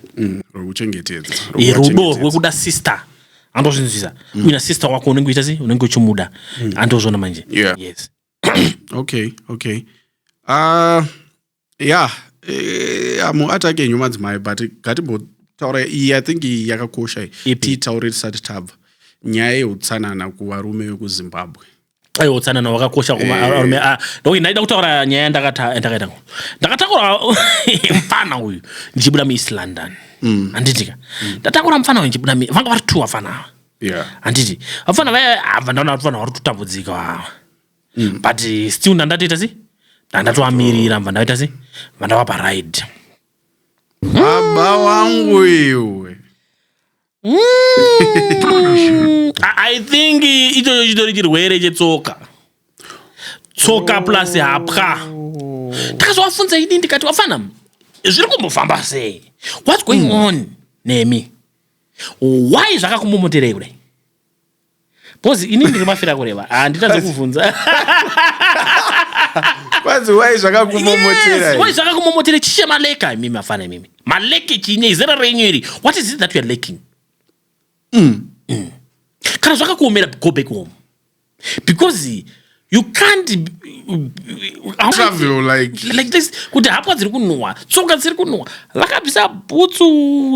rudo rwekuda sister andozvinzisa uina sister wako unenge uita sei unenge uchimuda andozvona manje yes okay muatake enyu madzimai but taura I think yakakosha titaure tisati tabva nyaya yeutsanana kuvarume vekuzimbabwe utsanana wakakosha kuvarume ndaida kutaura nyaya ndakatakura mfana uyu ndichibuda mueast london handitika ndatakura mfana uyu ndichibuda vanga vari 2 vafana handiti vafana vaabva ndaona vafana vari kutambudzika but still ndandatoita sei ndandatoamirira mva ndaita sei vandavapa ride baba wangu iwe I think icho chitori chirwere chetsoka plus hapwa ndakazovafunza ini ndikati wafana zviri kumbofamba sei what's going on nemi why zvakakumomoterei kudai because ini ndiri mafira kureva handitadze kuvhunza why zvakakumomoterai why zvakakumomoterai chishe maleka mimi afana mimi maleke chinye izera renyu iri what is it that you are lacking kana zvakakuomera go back home because you can't travel like this kuti hapwa dziri kunhuhwa tsoka dziri kunhuhwa lakabvisa bhutsu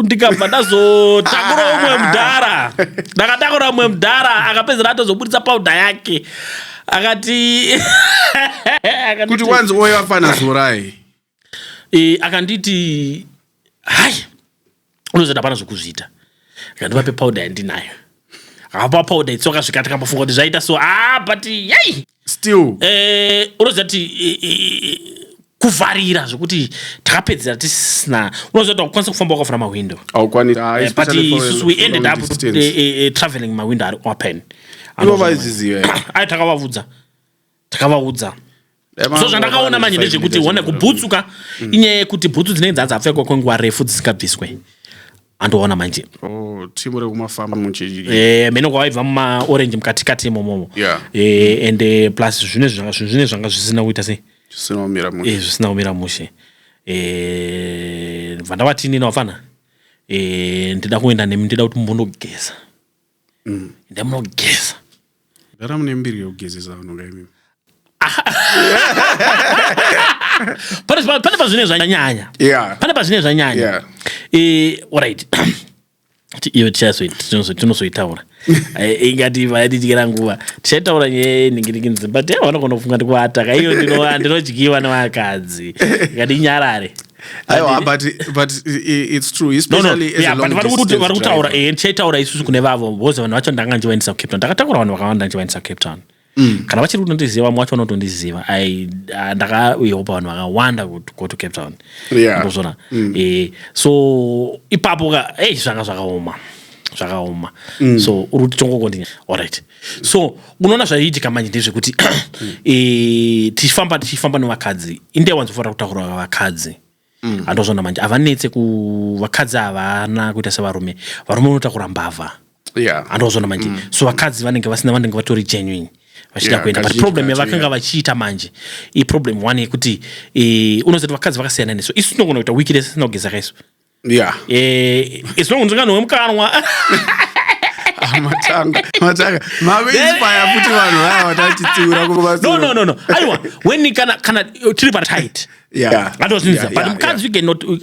ndikabva ndazotakura umwe mudhara akapedzera atozobuditsa pauda yake akati kuti wanzi oyo afana zorai akanditi hai unozoti hapana zvokuzviita akandivape pauda yandinayo akapa pauda itsoka zvikati kambofunga kuti zvaita so but yai still unozoti kuvharira zvokuti takapedzera tisina unozoti wakukwanisa kufamba wakavhura mawindo but isusu we ended up traveling mawindo ari open ai takavaudza so zvandakaona manje ndezvekuti one kubhutsuka inyaya yekuti bhutsu dzinenge dzadzapfekwa kwenguva refu dzisikabviswe andoona manje timu rekumafamba mene kwavaibva mumaorenji mukatikati imomomo and plus zvine zvanga zvisina kuita sei zvisina kumira mushe vandavatini navafana ndida kuenda nemi ndida kuti mumbondogeza ndamunogeza ndara mune mbiri yekugezesa vanhu ngaimimi pane pazvine zvanyanya alright iyo tinozoitaura ingati vayatityira nguva tichaitaura nyaya ningiringinzi but vanogona kufunga ndikuvataka iyo ndinodyiwa nevakadzi ingati inyarare but it's true especially vari kutaura tichaitaura isusu kune vavo bhozi vanhu vacho ndanga njivaendesa kucape town ndakatakura vanhu vakawanda njivaendesa kucape town kana vachiri kutondiziva vamwe vacho vanotondiziva ndakayopa vanhu vakawanda go to Cape Town ndozvona so ipapo zvanga zvakaoma so uri kuti tongokondinya alright so unoona zvaiitika manje ndezvekuti tichifamba nevakadzi inde wanzofanira kutaura vakadzi andozvona manje havanetse vakadzi havana kuita sevarume unotakura mbavha andozvona manje so vakadzi vanenge vatori genuine vachida kuenda but problem yavakanga vachiita manje problem one yekuti unozoti vakadzi vakasiyana nesu isu tinogona kuita weekdays sinogeza kaisu isinongonzikano wemukanwa matanga makuinspire kuti vanhu vaya vatatitsiura kuvaso no aiwa when kana tiri tight atozvinzisa but mukadzi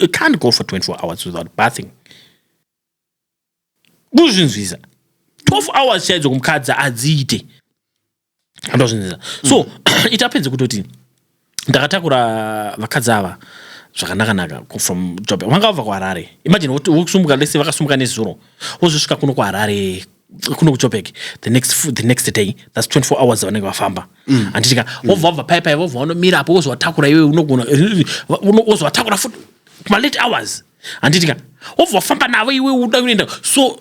you can't go for 24 hours without bathing kuzvinzwisa 12 hours chaidzo kumukadzi adziite andozvinzisa so itapedze kutoti ndakatakura vakadzi ava zvakanaka from job vanga vabva kuHarare imagine wokusumuka lese vakasumuka nezuro wozosvika kuno kuHarare kuno kuJoburg the next day that's 24 hours vanenge vafamba anditika wobva paipai wobva unomira apo wozowatakura iwe unogona wozowatakura futi kuma late hours anditika wobva wafamba navo iwe uda kuenda so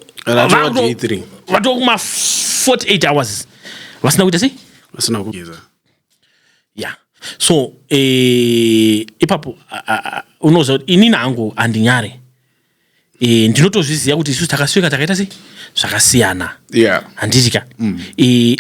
vato kuma 48 hours vasina kuita sei vasina kugeza so ipapo unoza kuti ini nangu handinyare ndinotozviziva kuti isusu takasvika takaita sei zvakasiyana handitika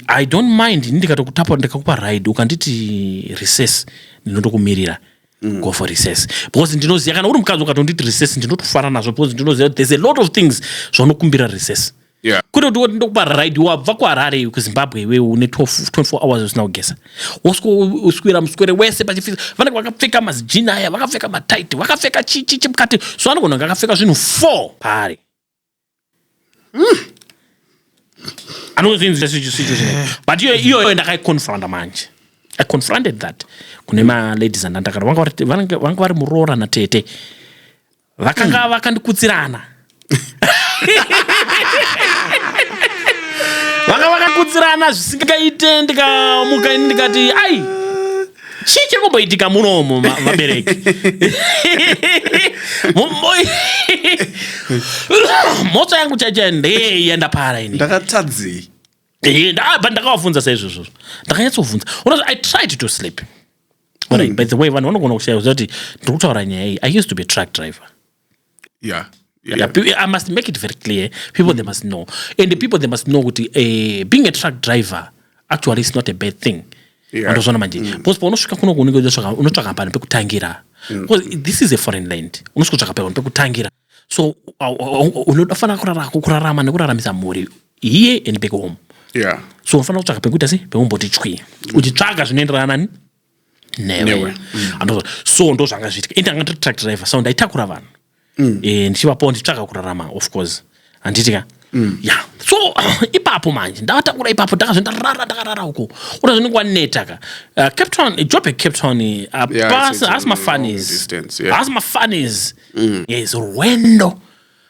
I don't mind ndikatokutapa ndikakupa ride ukanditi recess ndinotokumirira go for recess because ndinoziva kana uri mukadzi ukatonditi recess ndinotofara nazvo because ndinoziva kuti there's a lot of things zvaunokumbira recess kuti kuti ndokupa ride wabva kuHarare kuZimbabwe iwe une 24 hours usina kugeza uswira muswere wese pachifisa vanenge vakapfeka mazijini aya vakapfeka mataiti vakapfeka chichi mukati so vanogona vakapfeka zvinhu 4 pari anozvinzisa situation but iyo ndakaiconfronta manje I confronted that kune maladies andandakara vanga vari muroora natete vakanga vakandikutsirana vakakutsirana zvisingaite ndikamuka ndikati ai chii chiri kumboitika munomo vabereki motso yangu chacha ndeyenda para ini ndakatadzei ndakavafunza saizvozvo ndakanyatsovhunza I tried to sleep by the way vanhu vanogona kushaya kuti ndiri kutaura nyaya iyi I used to be a truck driver I must make it very clear. People they must know, and the people they must know that being a truck driver actually is not a bad thing. Andozona manje. Because unosvika kuno unotsvaka pano pekutangira. Because this is a foreign land. Unosvika pano pekutangira. So unofana kurarama nekuraramisa mhuri here and back home. So unofana kutsvaka pekuita sei pekumboti chwi. Uchitsvaga zvinoenderana newe. Andozona. So ndozvanga zviitika. Indanga truck driver. So ndaitakura vanhu. Ndichivapo ndichitsvaka kurarama of course handitika so ipapo manje ndavatakura ipapo ndakarara uko una zvinenge wanetaka Cape Town Joburg Cape Town has mafanis yes rwendo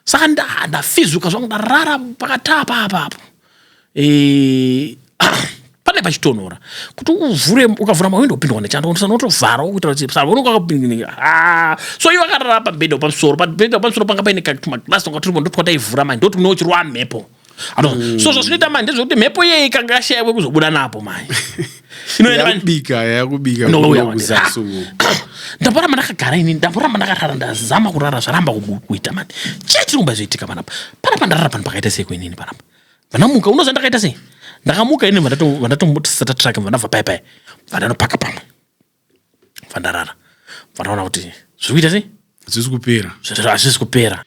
saka ndafizuka zvangu ndarara pakatapa apapo pane pachitonhora kuti ukavhura mawindo upindwa nechando unotovhara kuitira kuti savoneka wakapinda so iwe akarara pabhedha pamusoro panga paine kaglasi tonga turipo ndotwa taivhura manje ndoti uno uchirwa mhepo so zvazvinoita manje ndezvekuti mhepo iyeyi ikanga yashayiwe kuzobuda napo manje yakubika ndamboramba ndakagara ini ndamboramba ndakarara ndazama kurara zvaramba kuita manje chii chiri kumba zvoitika panapa ndarara pano pakaita sei kwenini panapa vanamuka unoziva ndakaita sei ndakamuka ini vandatombotisata track vandabva paipai vandanopaka pamwe vandarara vandaona kuti zvikuita sei hazvisi kupera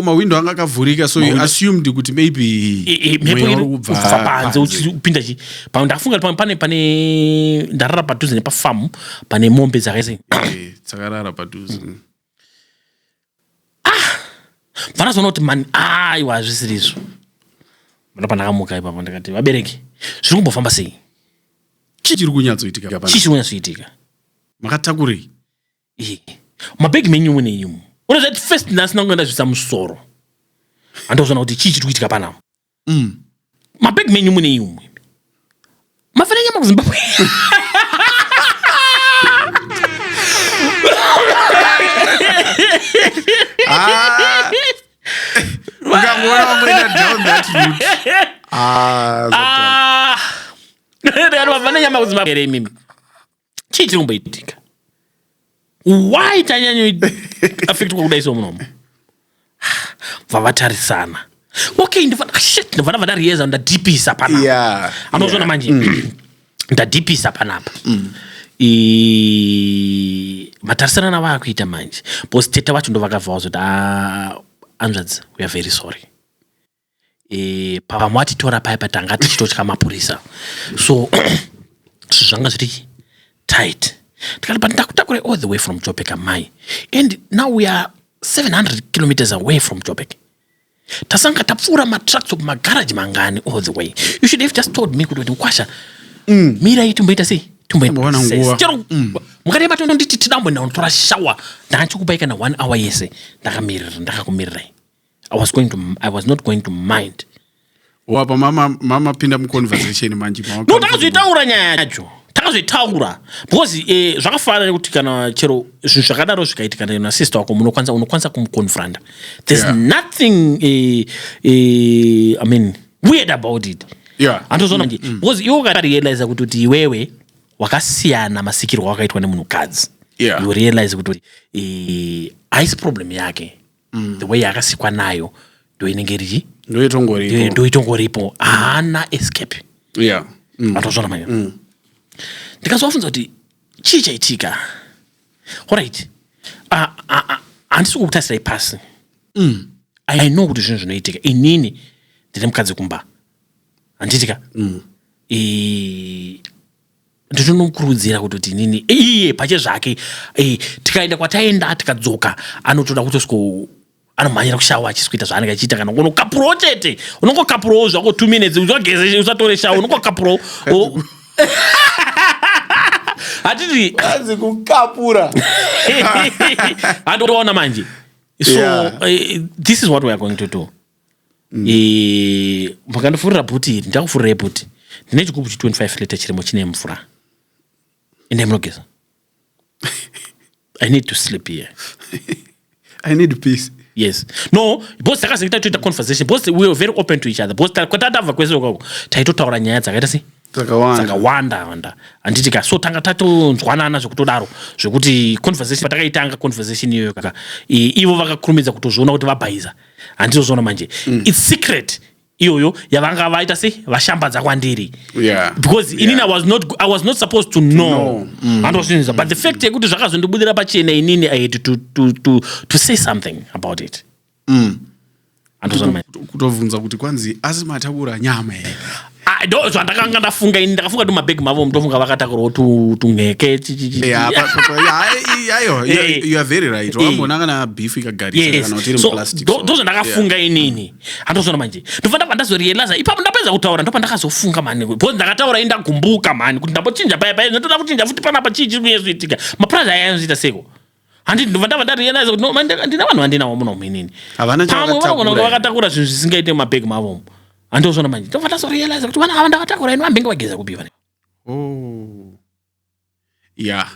mawindo anga akavhurika so you assumed kuti maybe mhepo iri kubva panze uchipinda ndakafunga pane ndarara padhuze nepafamu pane mombe dzakaisei dzakarara padhuze vanazoona kuti mani aiwa hazvisiri izvo vanapa ndakamuka ipapo ndikati vabereki zviri kumbofamba sei chii chiri kunyatsoitika makatakurei mabhegi menyu mune imu unozati first ndasina kunge ndazvisa musoro handozona kuti chii chiri kuitika panapa mabhegi menyu mune imu mafana nyama kuZimbabwe ukamona wamboenda down that route mafana nyama kuZimbabwe mimi chii chiri kumboitika why tanyanyo affect kudai so munomo vavatarisana okay ndivana vadarieza ndadipisa panapa anozona manje ndadipisa panapa matarisana navakuita manje because tete vacho ndo vakabvawo kuti anzvadzi we are very sorry pamwatitora paya patanga tichitotya mapurisa so zvanga zviri tight tikati but ndakutakura all the way from Joburg amai and now we are 700 kilometers away from Joburg tasanga tapfura matracks kumagaraji mangani all the way. You should have just told me kuti nkwasha mira itumboita sei tumboona nguwa mukati patondo nditi tidambo ndinotora shower ndachikubaika na 1 hour yese ndakakumirira I was not going to mind. Wapa mama pinda mu conversation manje mama. No takazvitaura nyaya yacho. Takazvitaura because zvakafanana kuti kana chero zvinhu zvakadaro zvikaitika na sister wako unokwanisa kumconfront. There's nothing I mean weird about it. Yeah. Andozona nje because you got realize kuti iwewe wakasiyana masikirwa wakaitwa nemunhukadzi. Yeah. You realize kuti ice problem yake. The way yakasikwa nayo ndo inenge riji ndo itongoripo hana escape. Yeah. Atozona manje ndikazofunza kuti chii chaitika alright handisi kukutasira ipasi I know kuti zvinhu zvinoitika inini ndine mukadzi kumba handitika ndinomukurudzira kuti inini iye pache zvake tikaenda kwataenda tikadzoka anotoda kutosiko anomhanyira kushawa achiskuita zvaanenge achiita kana unokapurawo chete unongokapurawo zvako 2 minutes uzvageze usatore shawa unongokapurawo hatiti azi kukapura andoona manje so this is what we are going to do. Makandofurira bhuti iri ndakufurira bhuti ndine chigubu 25 liter chirimo chine mvura ende munogeza. I need to sleep here. I need peace. Yes. No, both takazita toita conversation. Both we were very open to each other. Both kwatadava kwese kwako. Taitotaura nyaya dzakaita sei? Dzakawanda. Anditika so tanga tatonzwanana zvekutodaro zvekuti conversation patakaitanga conversation iyoyo kaka. Ivo vakakurumidza kutozviona kuti vabhaiza. Handizozviona manje. It's secret. Iyoyo yavanga vaita sei vashambadza kwandiri. Yeah. Because inini I was not supposed to know. But the fact yekuti zvakazondibudira pachena inini I had to say something about it. Kutovunza kuti kwanzi azimatabura nyama here. Ndo zvandakanga ndafunga ini ndakafunga kuti mabag mavo mutofunga vakatakurawo tungeke. You are very right. Wambona kana beef ikagarisa kana kuti plastic. Ndo zvandakafunga inini. Handozona manje. Ndofanda pandazorealize ipapo ndapedza kutaura ndo pandakazofunga mani. Because ndakataura indagumbuka mani kuti ndambochinja paya ndotoda kuchinja futi panapa chii kuyezoitika. Mapraza ayazoita seko. Handi ndovanda ndarealize kuti no ndina vanhu vandinawo muno munini. Havana chakatakura. Vakatakura zvinhu zvisingaite mabag mavo. Andozona manje ndofanda zorealize kuti vana vandakatakura ino vambenga vageza kupiva. Yeah.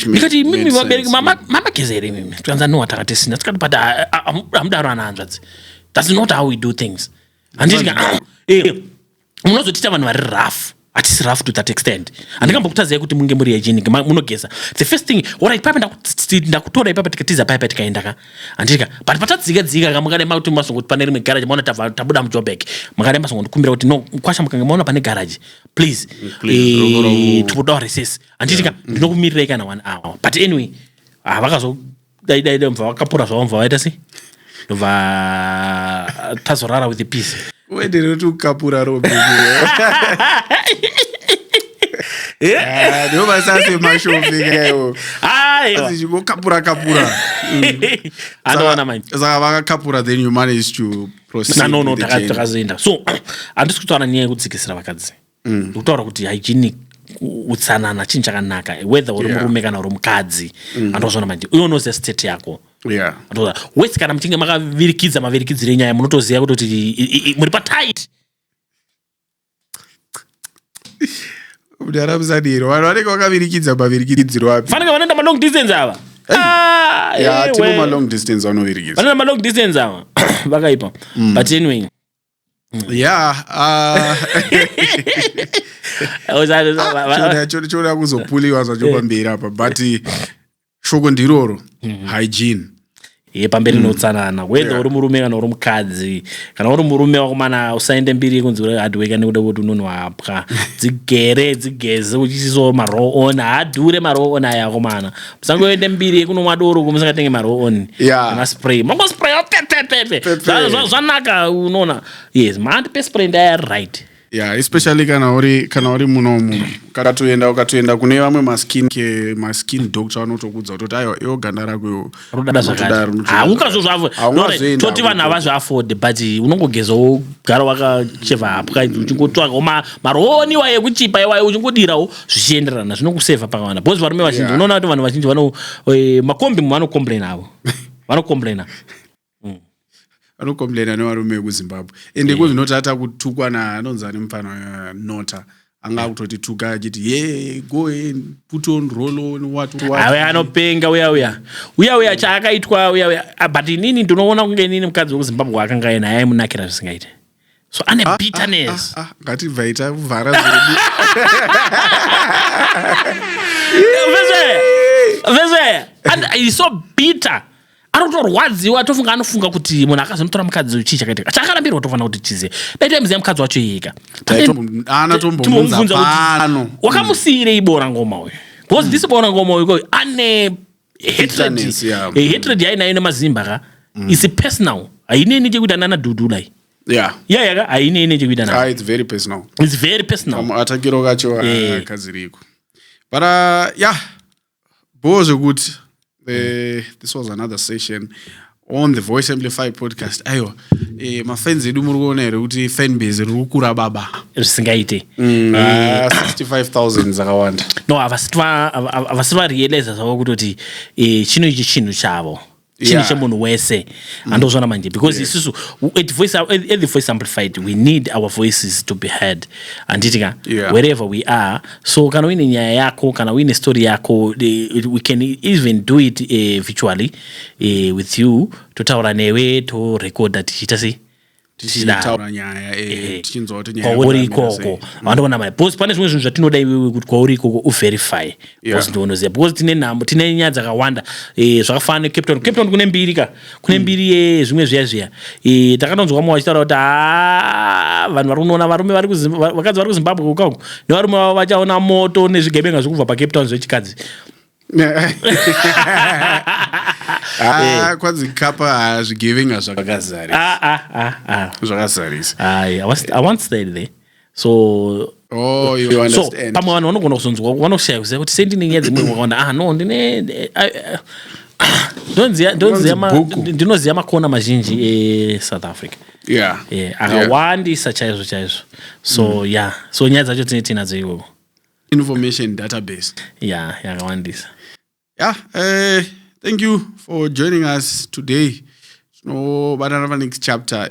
Ndikati mimi vabereki mama gezere mimi twanza no atakati sina tikati but amdaro ananzvadzi. That's not how we do things. Andika munozotita vanhu vari rough. Atisi rough to that extent. Andikambokutaziya kuti munge muri hygienic munogeza. The first thing what I papa ndakutora ipapa tikatiza papa tikaenda ka. Andika but patadzika kamukade mauti masongo pane rimwe garage maona tabuda muJoburg. Makade masongo ndikumbira kuti no kwasha mukange maona pane garage. Please. Toda recess. Andika ndinokumirira kana 1 hour. But anyway, vakazo daida mva vakapura zvawo mva vaita sei? Ndova tazorara with the peace. Wendere kuti ukapura robe. Ndio basase mashovingayo. Azijiko kapura. Anaona manje. Saka vakakapura then you manage to proceed. No takazoenda. So andisi kutaura nyaya yekudzikisira vakadzi. Ndikutaura kuti hygienic utsanana chinhu chakanaka whether uri murume kana uri mukadzi. Andozona manje. Uyo knows state yako. Yeah. Wese kana mchinge makavirikidza mavirikidzire nyaya munotoziya kuti muri patight. Udaramzadiro vanhu vanenge vakavirikidza mavirikidziro wapi? Fanaka vanoenda ma long distance ava. Tino ma long distance vanovirikidza. Vanoenda ma long distance ava. Vakaipa. But anyway. Yeah. Choda kuzopuliwa zvacho pamberi apa but shoko ndiroro hygiene. pamberi noutsanana whether uri murume kana uri mukadzi kana uri murume wakomana usaende mbiri kunzi uri hard worker nekuda kuti unonwapwa dzigeze uchisiso maroll on hadhure maroll on aya akomana musangoende mbiri kunomwa doro musangatenge maroll on maspray mangospray zvanaka unoona yes mandipe spray ndaya right. Yeah, especially kana uri munomu ukatoenda kune vamwe maskin doctor vanotokudza kuti aiwa iwo ganda rako toti vanhu havazviafode but unongogezawo gara wakacheva hapwa uchingotsvakawo maroniwa ekuchipa iwayo uchingodirawo zvichienderana zvinokusevha pakawanda because varume vazhinji unoona kuti vanhu vazhinji makombi vanocomplaina avo vanocomplaina anokomplaina nevarume vekuzimbabwe ende kuzvinoti ata kutukwa anonzani mufana nota anga kutoti tuka achiti go and put on roll on what anopenga uya chaakaitwa uya but inini ndinoona kunge inini mukadzi wekuzimbabwe akanga ena aimunakira zvisingaite so ane bitterness ngatibvaita kuvhara veze and he's so bitter anotorwadziwa anofunga kuti munhu akazonotora mukadzi chii chakaita chakarambirwa tofanira kuti chizive daita muziva mukadzi wacho yega tomubvunza wakamusiyirei bora ngoma uyu because this bora ngoma uyu ane hatred yainayo nemazimba ka is personal haineni chekuita nana dhudhulai yaka haineni chekuita na it's very personal atakiro kacho akadziriko but bozo kuti this was another session on the Voice Amplify podcast. Aiwa, mafans edu muri kuona here kuti fanbase iri kukura baba. Zvisingaite. 65,000 zakawanda. No, avasi varealize zvavo kutoti chino ichi chinhu chavo. Chini chemunhu wese andozvona manje because isusu at the Voice Amplified we need our voices to be heard anditika wherever we are so kana uine nyaya yako kana uine story yako we can even do it virtually with you totaura newe to recorda tichita sei tichitaura nyaya tichinzwa kuti nyaya kwauri ikoko vandoona mai because pane zvimwe zvinhu zvatinoda iwewe kuti kwauri ikoko uverify because ndinoziva because tine nyaya dzakawanda zvakafanana necape town kune mbiri zvimwe zviya takanonzwa vamwe vachitaura kuti vanhu vari kunoona vakadzi vari kuzimbabwe ukako nevarume vavo vachaona moto nezvigebenga zvekubva pacape town zvechikadzi kwanzi kapa zvigevenga zvakazarisa I once stayed there so you understand pamwe vanhu vanogona kuzonzwa vanoshaya kuziva kuti sendine nyaya dzimwe vakaona no ndine ndinoziva makona mazhinji eSouth Africa akawandisa chaizvo so so nyaya dzacho tinadzo iwowo information database yakawandisa thank you for joining us today. No, but another next chapter.